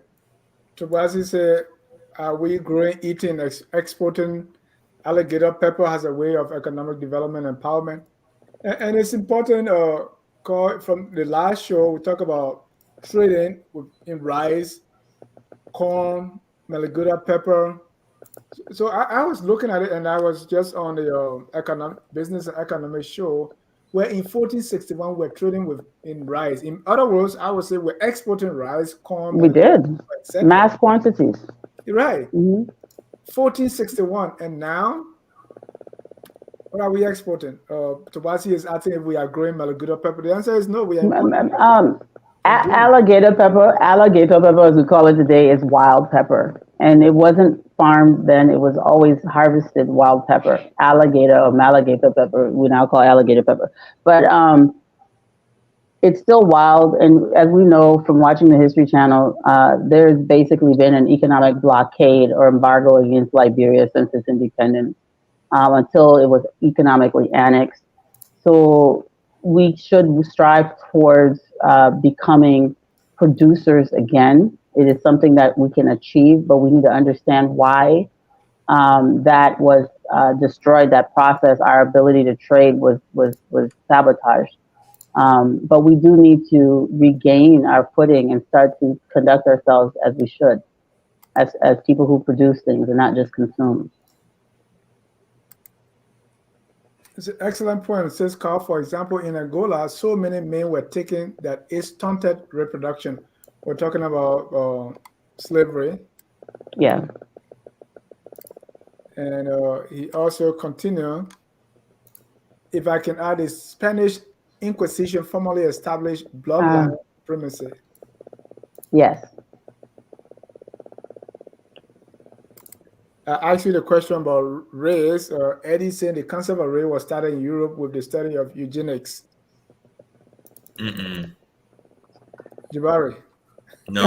Tobasi said, are we growing, eating, exporting alligator pepper as a way of economic development and empowerment? And it's important, from the last show, we talked about trading in rice, corn, Malaguta pepper. So I was looking at it, and I was just on the economic business and economic show, where in 1461 we're trading in rice. In other words, I would say we're exporting rice, corn, We did mass quantities. Right. Mm-hmm. 1461, and now what are we exporting? Tobasi is asking if we are growing Malaguta pepper. The answer is no. We are alligator pepper, as we call it today, is wild pepper, and it wasn't farmed then. It was always harvested wild pepper, alligator or Malagueta pepper. We now call alligator pepper, but it's still wild. And as we know from watching the History Channel, there's basically been an economic blockade or embargo against Liberia since its independence, until it was economically annexed. So we should strive towards becoming producers again. It is something that we can achieve, but we need to understand why that was destroyed. That process, our ability to trade was sabotaged. But we do need to regain our footing and start to conduct ourselves as we should, as people who produce things and not just consume. It's an excellent point. It says, Carl, for example, in Angola, so many men were taken that it stunted reproduction. We're talking about slavery. Yeah. And he also continued, if I can add, the Spanish Inquisition formally established bloodline supremacy. Yes. I asked you the question about race. Eddie saying the concept of race was started in Europe with the study of eugenics. Jabari. No.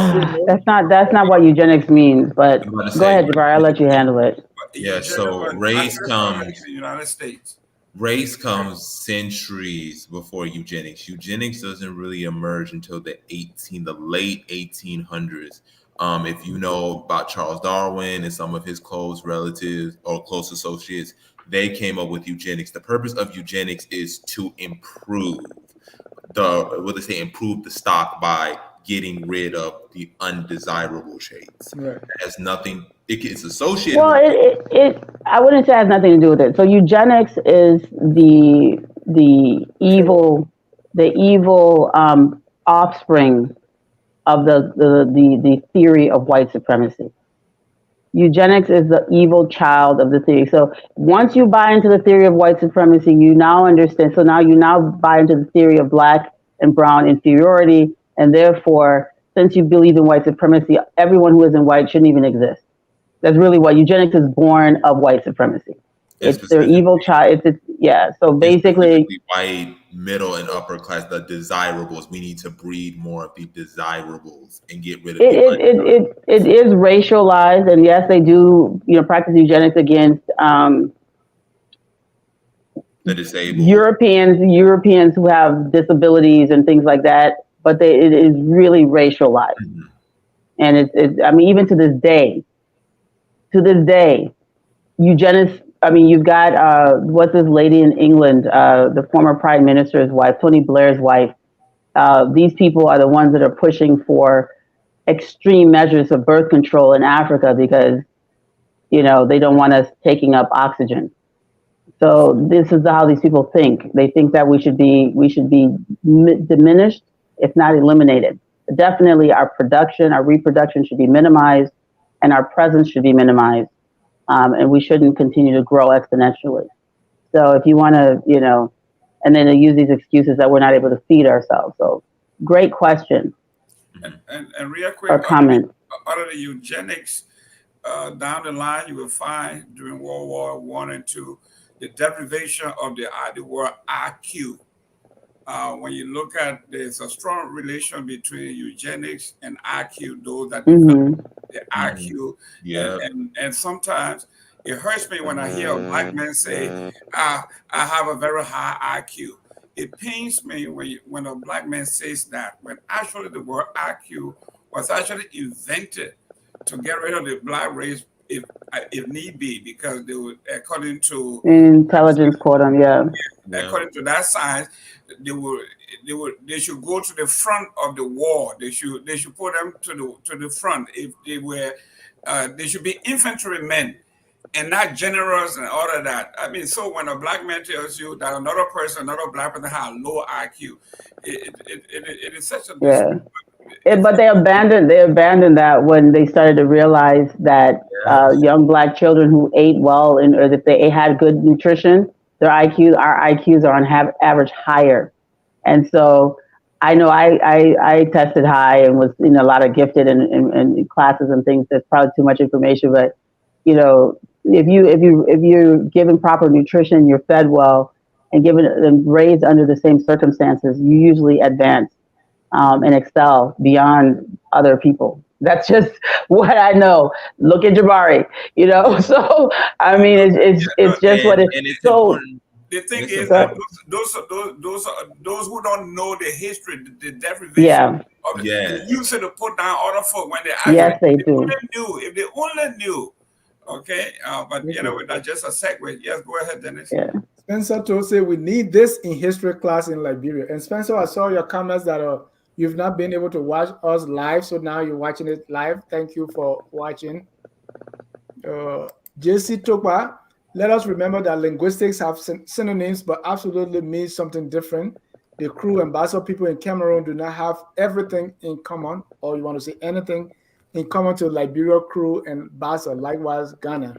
That's not what eugenics means, but go ahead, Jabari. I'll let you handle it. Yeah, so race comes in the United States. Race comes centuries before eugenics. Eugenics doesn't really emerge until the late 1800s. If you know about Charles Darwin and some of his close relatives or close associates, they came up with eugenics. The purpose of eugenics is to improve the stock by getting rid of the undesirable traits. Right. It has nothing. It's associated. Well, I wouldn't say it has nothing to do with it. So eugenics is the evil offspring of the theory of white supremacy. Eugenics is the evil child of the theory. So once you buy into the theory of white supremacy, you now understand. So now you buy into the theory of black and brown inferiority, and therefore, since you believe in white supremacy, everyone who isn't white shouldn't even exist. That's really what eugenics is born of white supremacy. It's their evil child. So basically, white, middle, and upper class, the desirables. We need to breed more of the desirables and get rid of it is racialized, and yes, they do practice eugenics against the disabled Europeans who have disabilities and things like that. But it is really racialized, and it's I mean, even to this day, eugenics. I mean, you've got what's this lady in England, the former prime minister's wife, Tony Blair's wife. These people are the ones that are pushing for extreme measures of birth control in Africa because, they don't want us taking up oxygen. So this is how these people think. They think that we should be diminished, if not eliminated. Definitely, our reproduction should be minimized, and our presence should be minimized. And we shouldn't continue to grow exponentially. So if you want to, and then they use these excuses that we're not able to feed ourselves. So great question. And real quick, or comment. Under the eugenics, down the line, you will find during World War I and II, the deprivation of the word IQ. when you look at, there's a strong relation between eugenics and IQ, those that develop the IQ. Yeah. And sometimes it hurts me when I hear a black man say, I have a very high IQ. It pains me when a black man says that, when actually the word IQ was actually invented to get rid of the black race if need be, because they would, according to intelligence quotum, according to that science, they should go to the front of the war. They should put them to the front. If they were, they should be infantrymen and not generals and all of that. I mean, so when a black man tells you that another black person has a low IQ, it is such a but they abandoned that when they started to realize that young black children who ate well or if they had good nutrition, our IQs are on average higher. And so I know I tested high and was a lot of gifted in classes and things. That's probably too much information, but if you're given proper nutrition, you're fed well, and raised under the same circumstances, you usually advance and excel beyond other people. That's just what I know. Look at Jabari, So I mean, it's just what it's so. Important. The thing is that those who don't know the history, the derivation of they use it to put down other folk when they actually if they only knew. Okay, but that's just a segue. Yes, go ahead, Dennis. Yeah. Spencer told say we need this in history class in Liberia. And Spencer, I saw your comments that you've not been able to watch us live, so now you're watching it live. Thank you for watching. JC Tokwa, let us remember that linguistics have synonyms, but absolutely means something different. The Kru and Basaw people in Cameroon do not have everything in common, or you want to say anything in common to Liberia, Kru, and Basaw, likewise Ghana.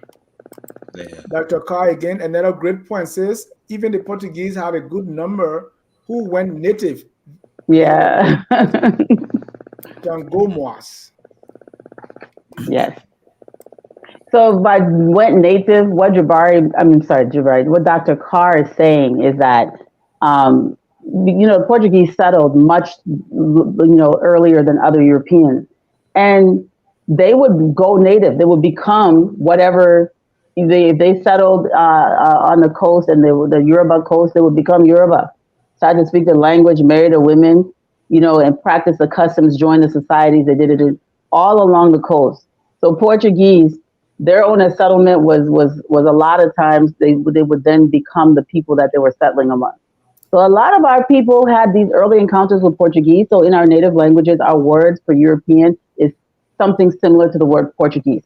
Yeah. Dr. Carr, again, another great point, says even the Portuguese have a good number who went native. Yeah. Tangomoas. Yes. So by went native, what Dr. Carr is saying is that, Portuguese settled much, earlier than other Europeans. And they would go native. They would become whatever, if they settled on the coast and the Yoruba coast, they would become Yoruba. Started to speak the language, marry the women, and practice the customs, join the societies. They did it all along the coast. So Portuguese, their own settlement was a lot of times they would then become the people that they were settling among. So a lot of our people had these early encounters with Portuguese. So in our native languages, our words for European is something similar to the word Portuguese.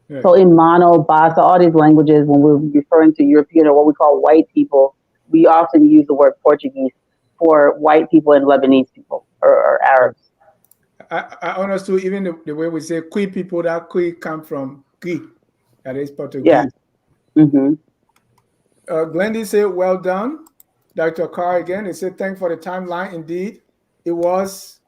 Yeah. So in Mano, Bassa, all these languages, when we're referring to European or what we call white people, we often use the word Portuguese for white people and Lebanese people or Arabs. I understood even the way we say Kui people, that Kui come from Kui, that is Portuguese. Yeah. Mm-hmm. Glendy said, well done. Dr. Carr again, he said, thanks for the timeline. Indeed, it was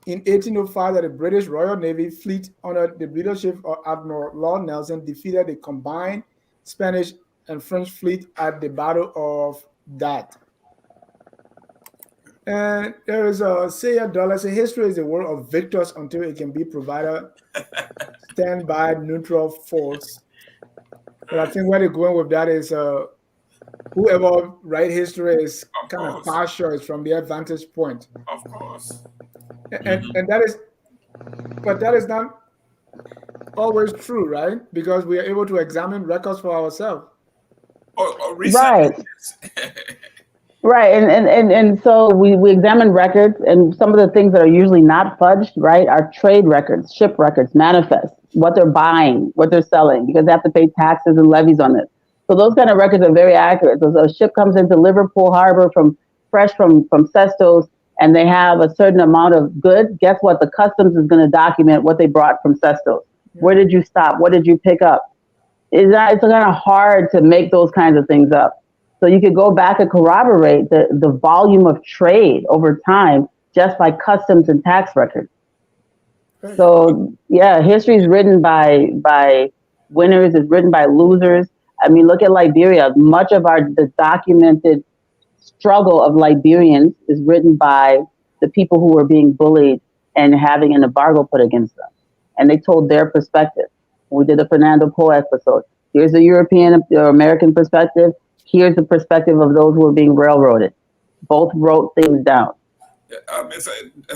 in 1805 that the British Royal Navy fleet under the leadership of Admiral Lord Nelson defeated the combined Spanish and French fleet at the Battle of Dat. And there is a $1 say history is the world of victors until it can be provided stand by neutral force. But I think where they're going with that is whoever write history is kind of partial, is from their vantage point. Of course. And that is not always true, right? Because we are able to examine records for ourselves. Right. Right, and so we examine records, and some of the things that are usually not fudged, right, are trade records, ship records, manifests, what they're buying, what they're selling, because they have to pay taxes and levies on it. So those kind of records are very accurate. So a ship comes into Liverpool Harbor fresh from Sestos, and they have a certain amount of goods. Guess what? The customs is going to document what they brought from Sestos. Where did you stop? What did you pick up? It's kind of hard to make those kinds of things up. So you could go back and corroborate the volume of trade over time just by customs and tax records. So yeah, history is written by winners, it's written by losers. I mean, look at Liberia. Much of the documented struggle of Liberians is written by the people who were being bullied and having an embargo put against them. And they told their perspective. We did the Fernando Poe episode. Here's the European or American perspective. Here's the perspective of those who are being railroaded. Both wrote things down.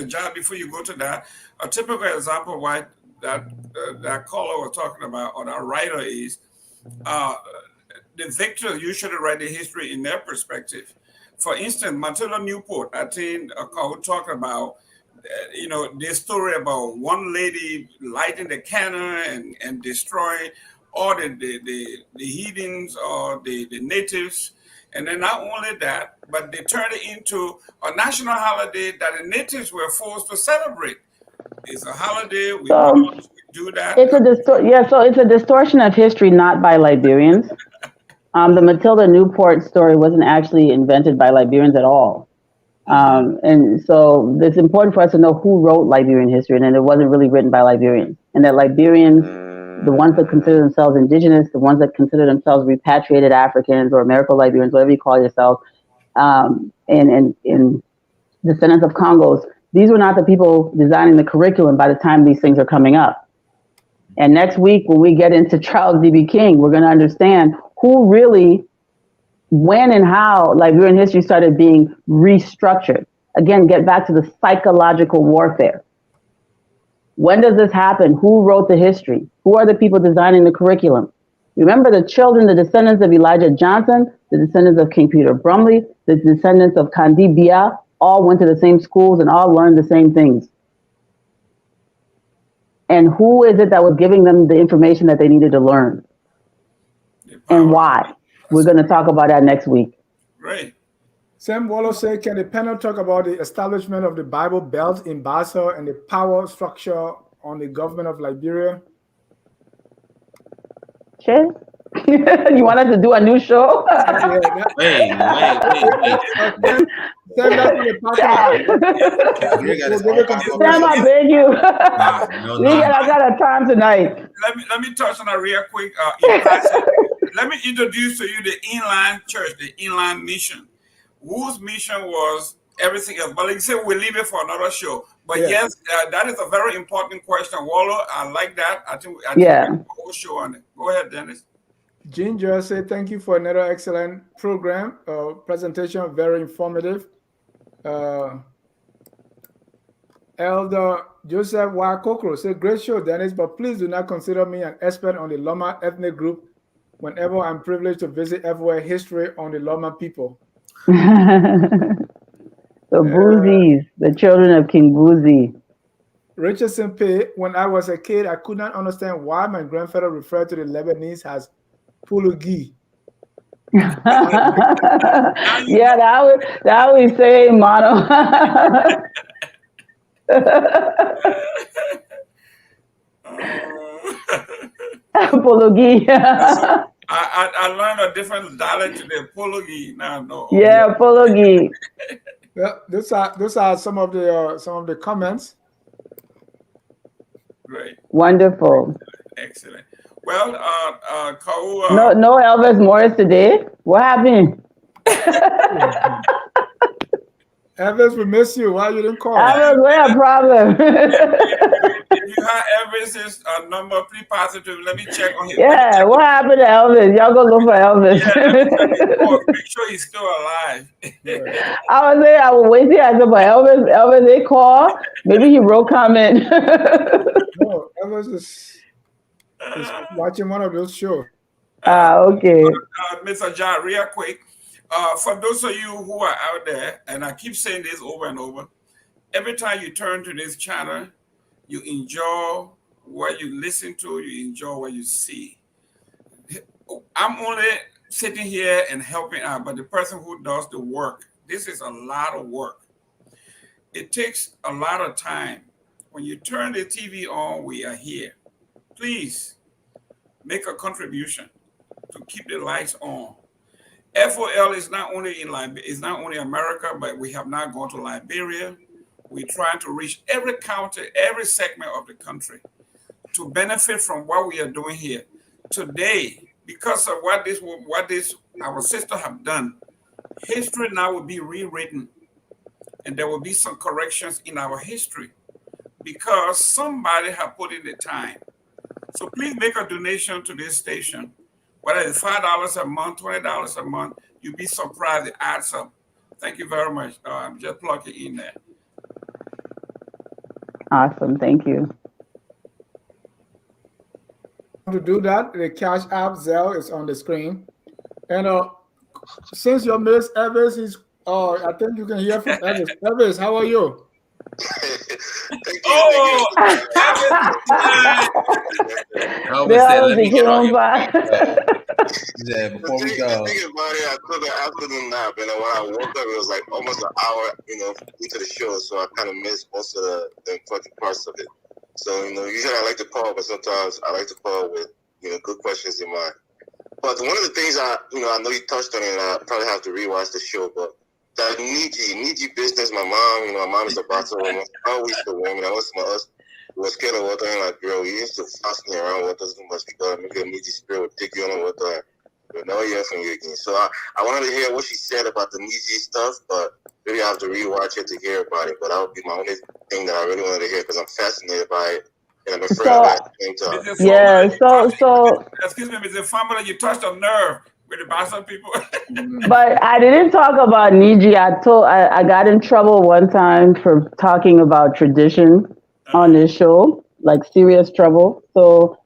John, before you go to that, a typical example why that caller was talking about, or that writer is, the victors usually write the history in their perspective. For instance, Matilda Newport, I think Cole talked about, this story about one lady lighting the cannon and destroying all the heathens or the natives. And then not only that, but they turned it into a national holiday that the natives were forced to celebrate. It's a holiday. We do that. So it's a distortion of history, not by Liberians. The Matilda Newport story wasn't actually invented by Liberians at all. And so it's important for us to know who wrote Liberian history, and then it wasn't really written by Liberians. And that Liberians, the ones that consider themselves indigenous, the ones that consider themselves repatriated Africans or Americo-Liberians, whatever you call yourself, and descendants of Congos, these were not the people designing the curriculum by the time these things are coming up. And next week, when we get into Charles D.B. King, we're going to understand who really, when and how Liberian history started being restructured. Again, get back to the psychological warfare. When does this happen? Who wrote the history? Who are the people designing the curriculum? Remember the children, the descendants of Elijah Johnson, the descendants of King Peter Brumley, the descendants of Kandi Bia, all went to the same schools and all learned the same things. And who is it that was giving them the information that they needed to learn? And why? We're going to talk about that next week. Right. Sam Wallow said, can the panel talk about the establishment of the Bible Belt in Basaw and the power structure on the government of Liberia? Sure. You want us to do a new show? Wait. Sam, that's what Sam, I beg you. I got a time tonight. Let me touch on that real quick. Let me introduce to you the Inland Church, the Inland Mission, whose mission was everything else. But like I said, we'll leave it for another show. But yes, that is a very important question, Wallow. I like that. I think we have a whole show on it. Go ahead, Dennis. Ginger said, thank you for another excellent program, presentation, very informative. Elder Joseph Wakokro said, great show, Dennis, but please do not consider me an expert on the Loma ethnic group whenever I'm privileged to visit everywhere history on the Loma people. The Boozis, the children of King Boozy. Richardson Pay, when I was a kid, I could not understand why my grandfather referred to the Lebanese as Pulugi. Yeah, that we say, Mono. Pulugi. I learned a different dialect today. Pulugi. No. Yeah, Pulugi. Yeah, those are some of the comments. Great. Wonderful. Excellent. Well, Kau, no Elvis Morris today. What happened? Elvis, we miss you. Why you didn't call? Elvis, we have a problem. If you have Elvis's number, please pass it to me. Let me check on him. Yeah, what happened to Elvis? Y'all go look for Elvis. Yeah, make sure he's still alive. I was waiting. I said, but Elvis, they call. Maybe he wrote comment. No, Elvis is watching one of those shows. Okay. Mr. John, real quick. For those of you who are out there, and I keep saying this over and over, every time you turn to this channel, you enjoy what you listen to, you enjoy what you see. I'm only sitting here and helping out, but the person who does the work, this is a lot of work. It takes a lot of time. When you turn the TV on, we are here. Please make a contribution to keep the lights on. FOL is not only America, but we have now gone to Liberia. We're trying to reach every county, every segment of the country to benefit from what we are doing here today. Because of what our sisters have done, history now will be rewritten, and there will be some corrections in our history because somebody have put in the time. So please make a donation to this station, whether it's $5 a month, $20 a month. You'll be surprised it adds up. Thank you very much. Just plug it in there. Awesome. Thank you. To do that, the Cash App Zelle is on the screen. And since your Miss Evans is, I think you can hear from Evans. Evans, how are you? Thank you. Oh, became on fire. Yeah, before we go. The thing about it, I took an afternoon nap, and then when I woke up, it was like almost an hour, into the show, so I kind of missed most of the important parts of it. So, usually I like to call, but sometimes I like to call with, good questions in mind. But one of the things I know you touched on it, and I probably have to rewatch the show, but that Niji business, my mom is a Basaw woman. I always the woman. I was scared of water, and like, girl, you used to fascinate around water so much because maybe a Niji spirit would take you on the water. But now hear from you again. So I wanted to hear what she said about the Niji stuff, but maybe I have to rewatch it to hear about it. But that would be my only thing that I really wanted to hear because I'm fascinated by it. And I'm afraid of it at the same time. Yeah, so excuse me, Mr. Family, you touched a nerve with the Basaw people. But I didn't talk about Niji. I got in trouble one time for talking about tradition on this show, like serious trouble. So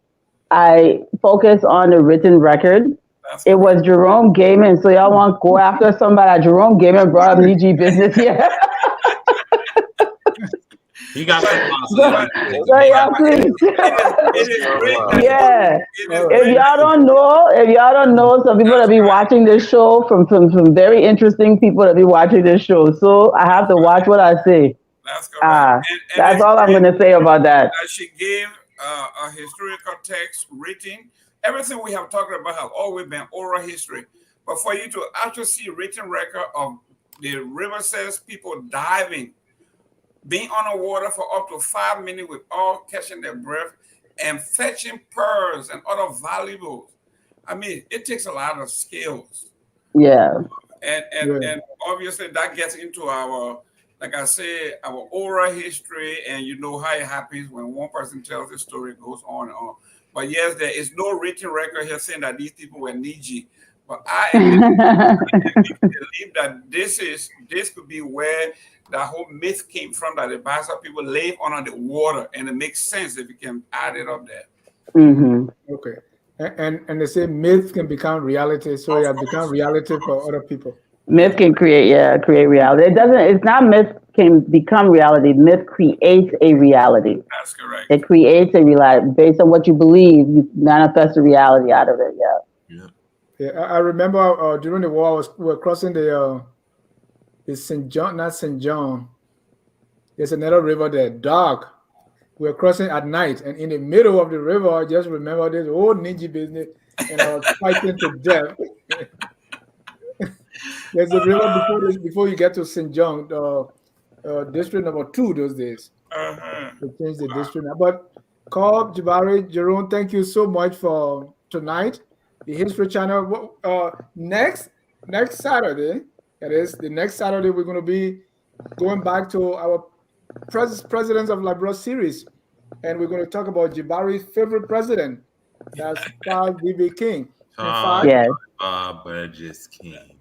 I focus on the written record. It was Jerome Gayman. So y'all want to go after somebody? Jerome Gayman brought up Niji business here. He got so yeah, please. Yeah. If y'all don't know, some people that be watching this show from very interesting people that be watching this show. So I have to watch what I say. That's correct. That's all I'm going to say about that. She gave a historical text written. Everything we have talked about have always been oral history. But for you to actually see written record of the river says people diving, being on the water for up to 5 minutes with all catching their breath and fetching pearls and other valuables. I mean, it takes a lot of skills. Yeah. And obviously that gets into our, like I said, our oral history, and you know how it happens when one person tells the story, it goes on and on. But yes, there is no written record here saying that these people were Niji. But I believe that this could be where the whole myth came from, that the Basaw people live under the water, and it makes sense if you can add it up there. Mm-hmm. Okay. And they say myth can become reality, so it has become reality for other people. Myth can create reality. It's not myth can become reality. Myth creates a reality. That's correct. It creates a reality. Based on what you believe, you manifest a reality out of it. Yeah, I remember during the war, we were crossing the St. John, not St. John. There's another river there, Dark. We were crossing at night, and in the middle of the river, I just remember this old Niji business, and I was fighting to death. There's a river before you get to St. John, district number 2 those days. They changed the district now. But Cobb, Jabari, Jerome, thank you so much for tonight. The History Channel. Next Saturday, that is the next Saturday, we're going to be going back to our Presidents of Liberia series, and we're going to talk about Jabari's favorite president. That's Charles B.B. King. Burgess King.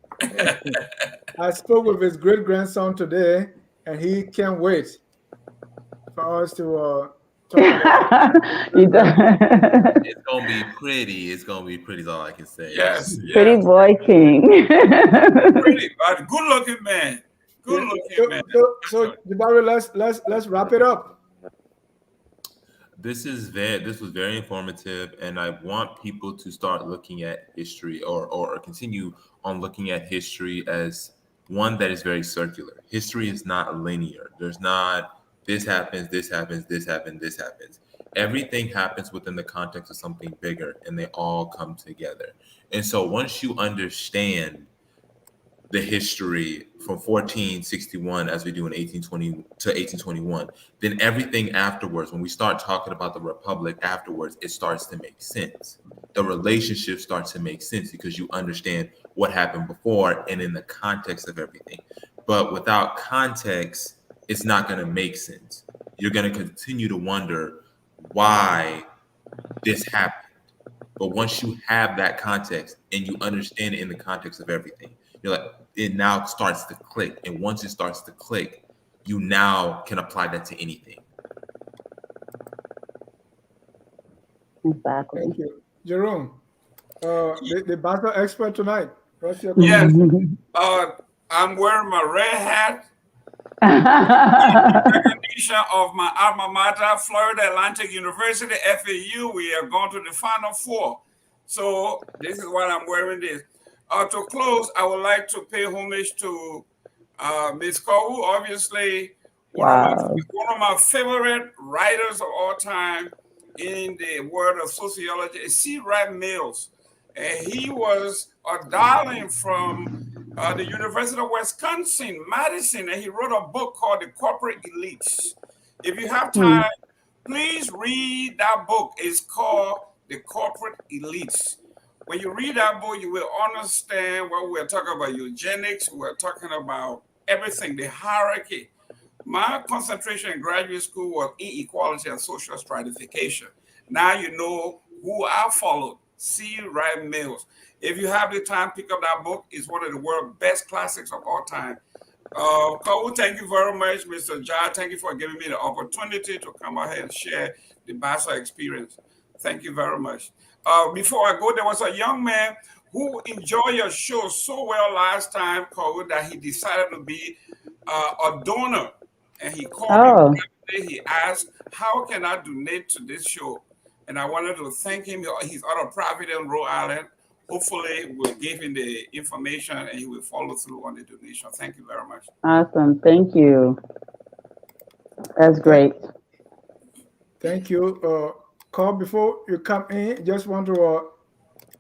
I spoke with his great-grandson today, and he can't wait for us to talk about It's gonna be pretty. It's gonna be pretty. Is all I can say. Yes. Pretty boy King. Pretty, but good-looking man. Good-looking man. So Jabari, let's wrap it up. This was very informative, and I want people to start looking at history or continue on looking at history as one that is very circular. History is not linear. There's not this happens, this happens, this happens, this happens. Everything happens within the context of something bigger, and they all come together. And so once you understand the history from 1461 as we do in 1820 to 1821, then everything afterwards, when we start talking about the Republic afterwards, it starts to make sense. The relationship starts to make sense because you understand what happened before and in the context of everything. But without context, it's not going to make sense. You're going to continue to wonder why this happened. But once you have that context and you understand it in the context of everything, you're like, it now starts to click. And once it starts to click, you now can apply that to anything. Exactly. Thank you. Jerome, the Basaw expert tonight. What's your Yes. comment? I'm wearing my red hat. Recognition of my alma mater, Florida Atlantic University, FAU. We are going to the Final Four. So this is what I'm wearing this. To close, I would like to pay homage to Ms. Kowu, obviously one of my favorite writers of all time in the world of sociology is C. Wright Mills. And he was a darling from the University of Wisconsin, Madison, and he wrote a book called The Corporate Elites. If you have time, please read that book. It's called The Corporate Elites. When you read that book, you will understand what we're talking about eugenics, we're talking about everything, the hierarchy. My concentration in graduate school was inequality and social stratification. Now you know who I followed. C. Wright Mills. If you have the time, pick up that book. It's one of the world's best classics of all time. Kowu, thank you very much. Mr. Jai, thank you for giving me the opportunity to come ahead and share the Basaw experience. Thank you very much. Before I go, there was a young man who enjoyed your show so well last time, Kowu, that he decided to be a donor. And he called me. He asked, how can I donate to this show? And I wanted to thank him. He's out of Providence, Rhode Island. Hopefully, we'll give him the information and he will follow through on the donation. Thank you very much. Awesome. Thank you. That's great. Thank you. Carl, before you come in, just want to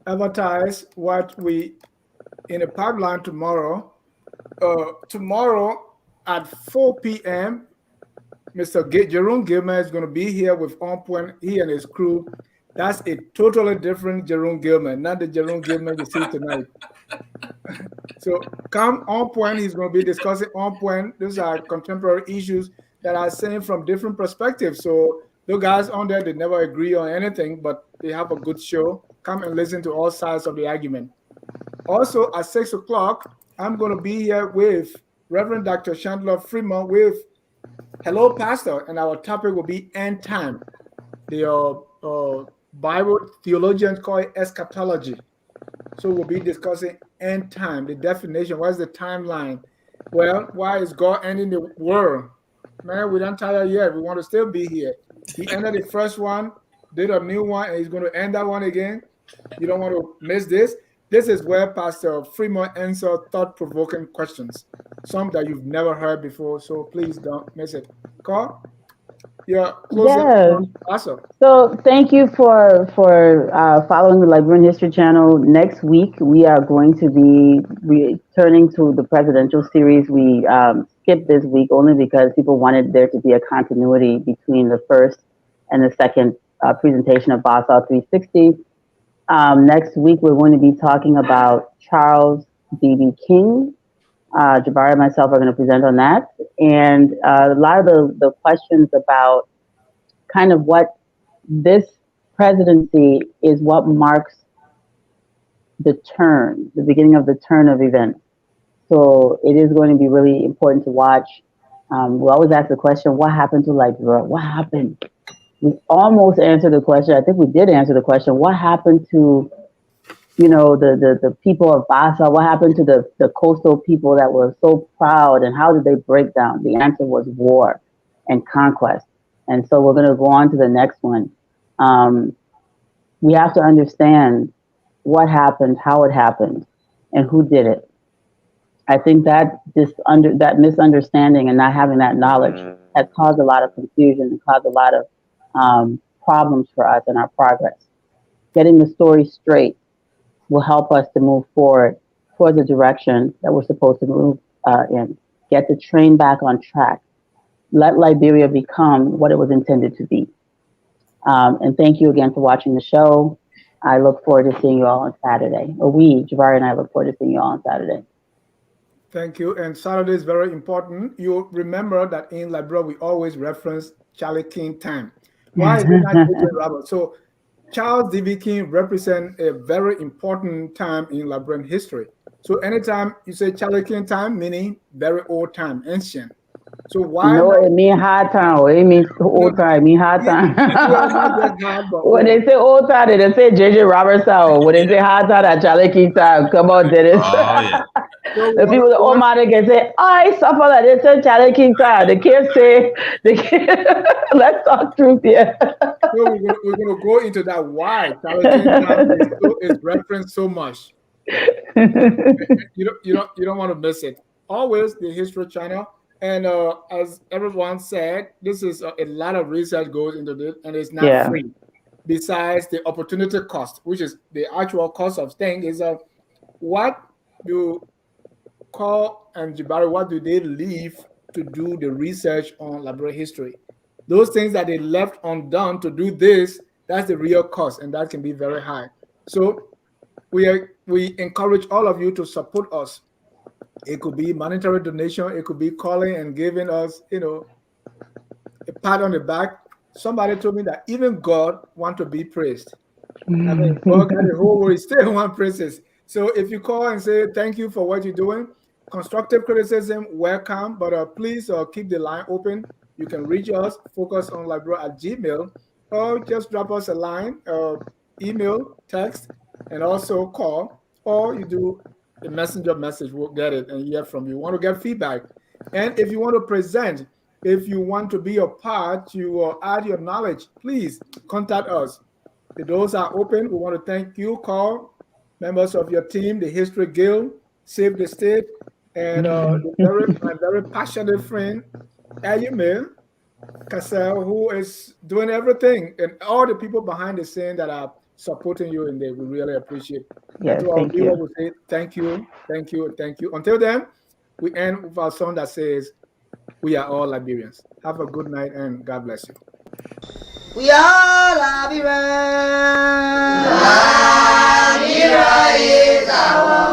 advertise what we in the pipeline tomorrow. Tomorrow at 4 p.m., Mr. Jerome Gilman is going to be here with On Point, he and his crew. That's a totally different Jerome Gilman, not the Jerome Gilman you see tonight. So come On Point, he's going to be discussing On Point. These are contemporary issues that are seen from different perspectives. So the guys on there, they never agree on anything, but they have a good show. Come and listen to all sides of the argument. Also at 6 o'clock, I'm going to be here with Reverend Dr. Chandler Freeman with Hello, Pastor, and our topic will be end time. The Bible theologians call it eschatology. So we'll be discussing end time, the definition. What's the timeline? Well, why is God ending the world? Man, we don't tire yet. We want to still be here. He ended the first one, did a new one, and he's going to end that one again. You don't want to miss this. This is where Pastor Freeman answers thought-provoking questions, some that you've never heard before. So please don't miss it. Carl, you're closing. Awesome. So thank you for following the Liberian History Channel. Next week we are going to be returning to the presidential series. We skipped this week only because people wanted there to be a continuity between the first and the second presentation of Basaw 360. Next week, we're going to be talking about Charles B.B. King. Jabari and myself are going to present on that. And a lot of the questions about kind of what this presidency is what marks the beginning of the turn of events. So it is going to be really important to watch. We always ask the question, what happened to Liberia? What happened? We almost answered the question. I think we did answer the question. What happened to, the people of Basaw? What happened to the coastal people that were so proud, and how did they break down? The answer was war and conquest. And so we're going to go on to the next one. We have to understand what happened, how it happened, and who did it. I think that that misunderstanding and not having that knowledge has caused a lot of confusion and caused a lot of problems for us in our progress. Getting the story straight will help us to move forward towards the direction that we're supposed to move in. Get the train back on track. Let Liberia become what it was intended to be. And thank you again for watching the show. I look forward to seeing you all on Saturday. Or Jabari and I look forward to seeing you all on Saturday. Thank you. And Saturday is very important. You remember that in Liberia, we always reference Charlie King time. Why is it not J.J. Roberts? So Charles D.V. King represents a very important time in Liberian history. So anytime you say Charlie King time, meaning very old time, ancient. So why? No, it means hard time. It means old time. It means hard time. When they say old time, they say J.J. Roberts time. When they say hard time, that's Charlie King time. Come on, Dennis. Oh, yeah. So the people that old man can say, I suffer like they say Charlie King time. They can't say, let's talk truth here. So we're gonna go into that why Charlie King time is referenced so much. You don't want to miss it. Always the History Channel. And as everyone said, this is a lot of research goes into this, and it's not free. Besides the opportunity cost, which is the actual cost of things, is what do Cole and Jabari, what do they leave to do the research on Liberia history? Those things that they left undone to do this, that's the real cost, and that can be very high. So we encourage all of you to support us. It could be monetary donation. It could be calling and giving us, a pat on the back. Somebody told me that even God wants to be praised. I mean, God got the whole world, still want praises. So if you call and say thank you for what you're doing, constructive criticism, welcome. But please keep the line open. You can reach us, focusonliberia@gmail.com, or just drop us a line, email, text, and also call, or you do a messenger message. We'll get it and hear from you. Want to get feedback, and if you want to present, if you want to be a part, you add your knowledge, please contact us. The doors are open. We want to thank you, Carl, members of your team, the History Guild, Save the State, and my very passionate friend, Ayume Cassell, who is doing everything, and all the people behind the scene that are supporting you in there. We really appreciate it. Yes, to our thank viewers, you. we say thank you, thank you, thank you. Until then, we end with our song that says, "We are all Liberians." Have a good night and God bless you. We are Liberians. Liberia is our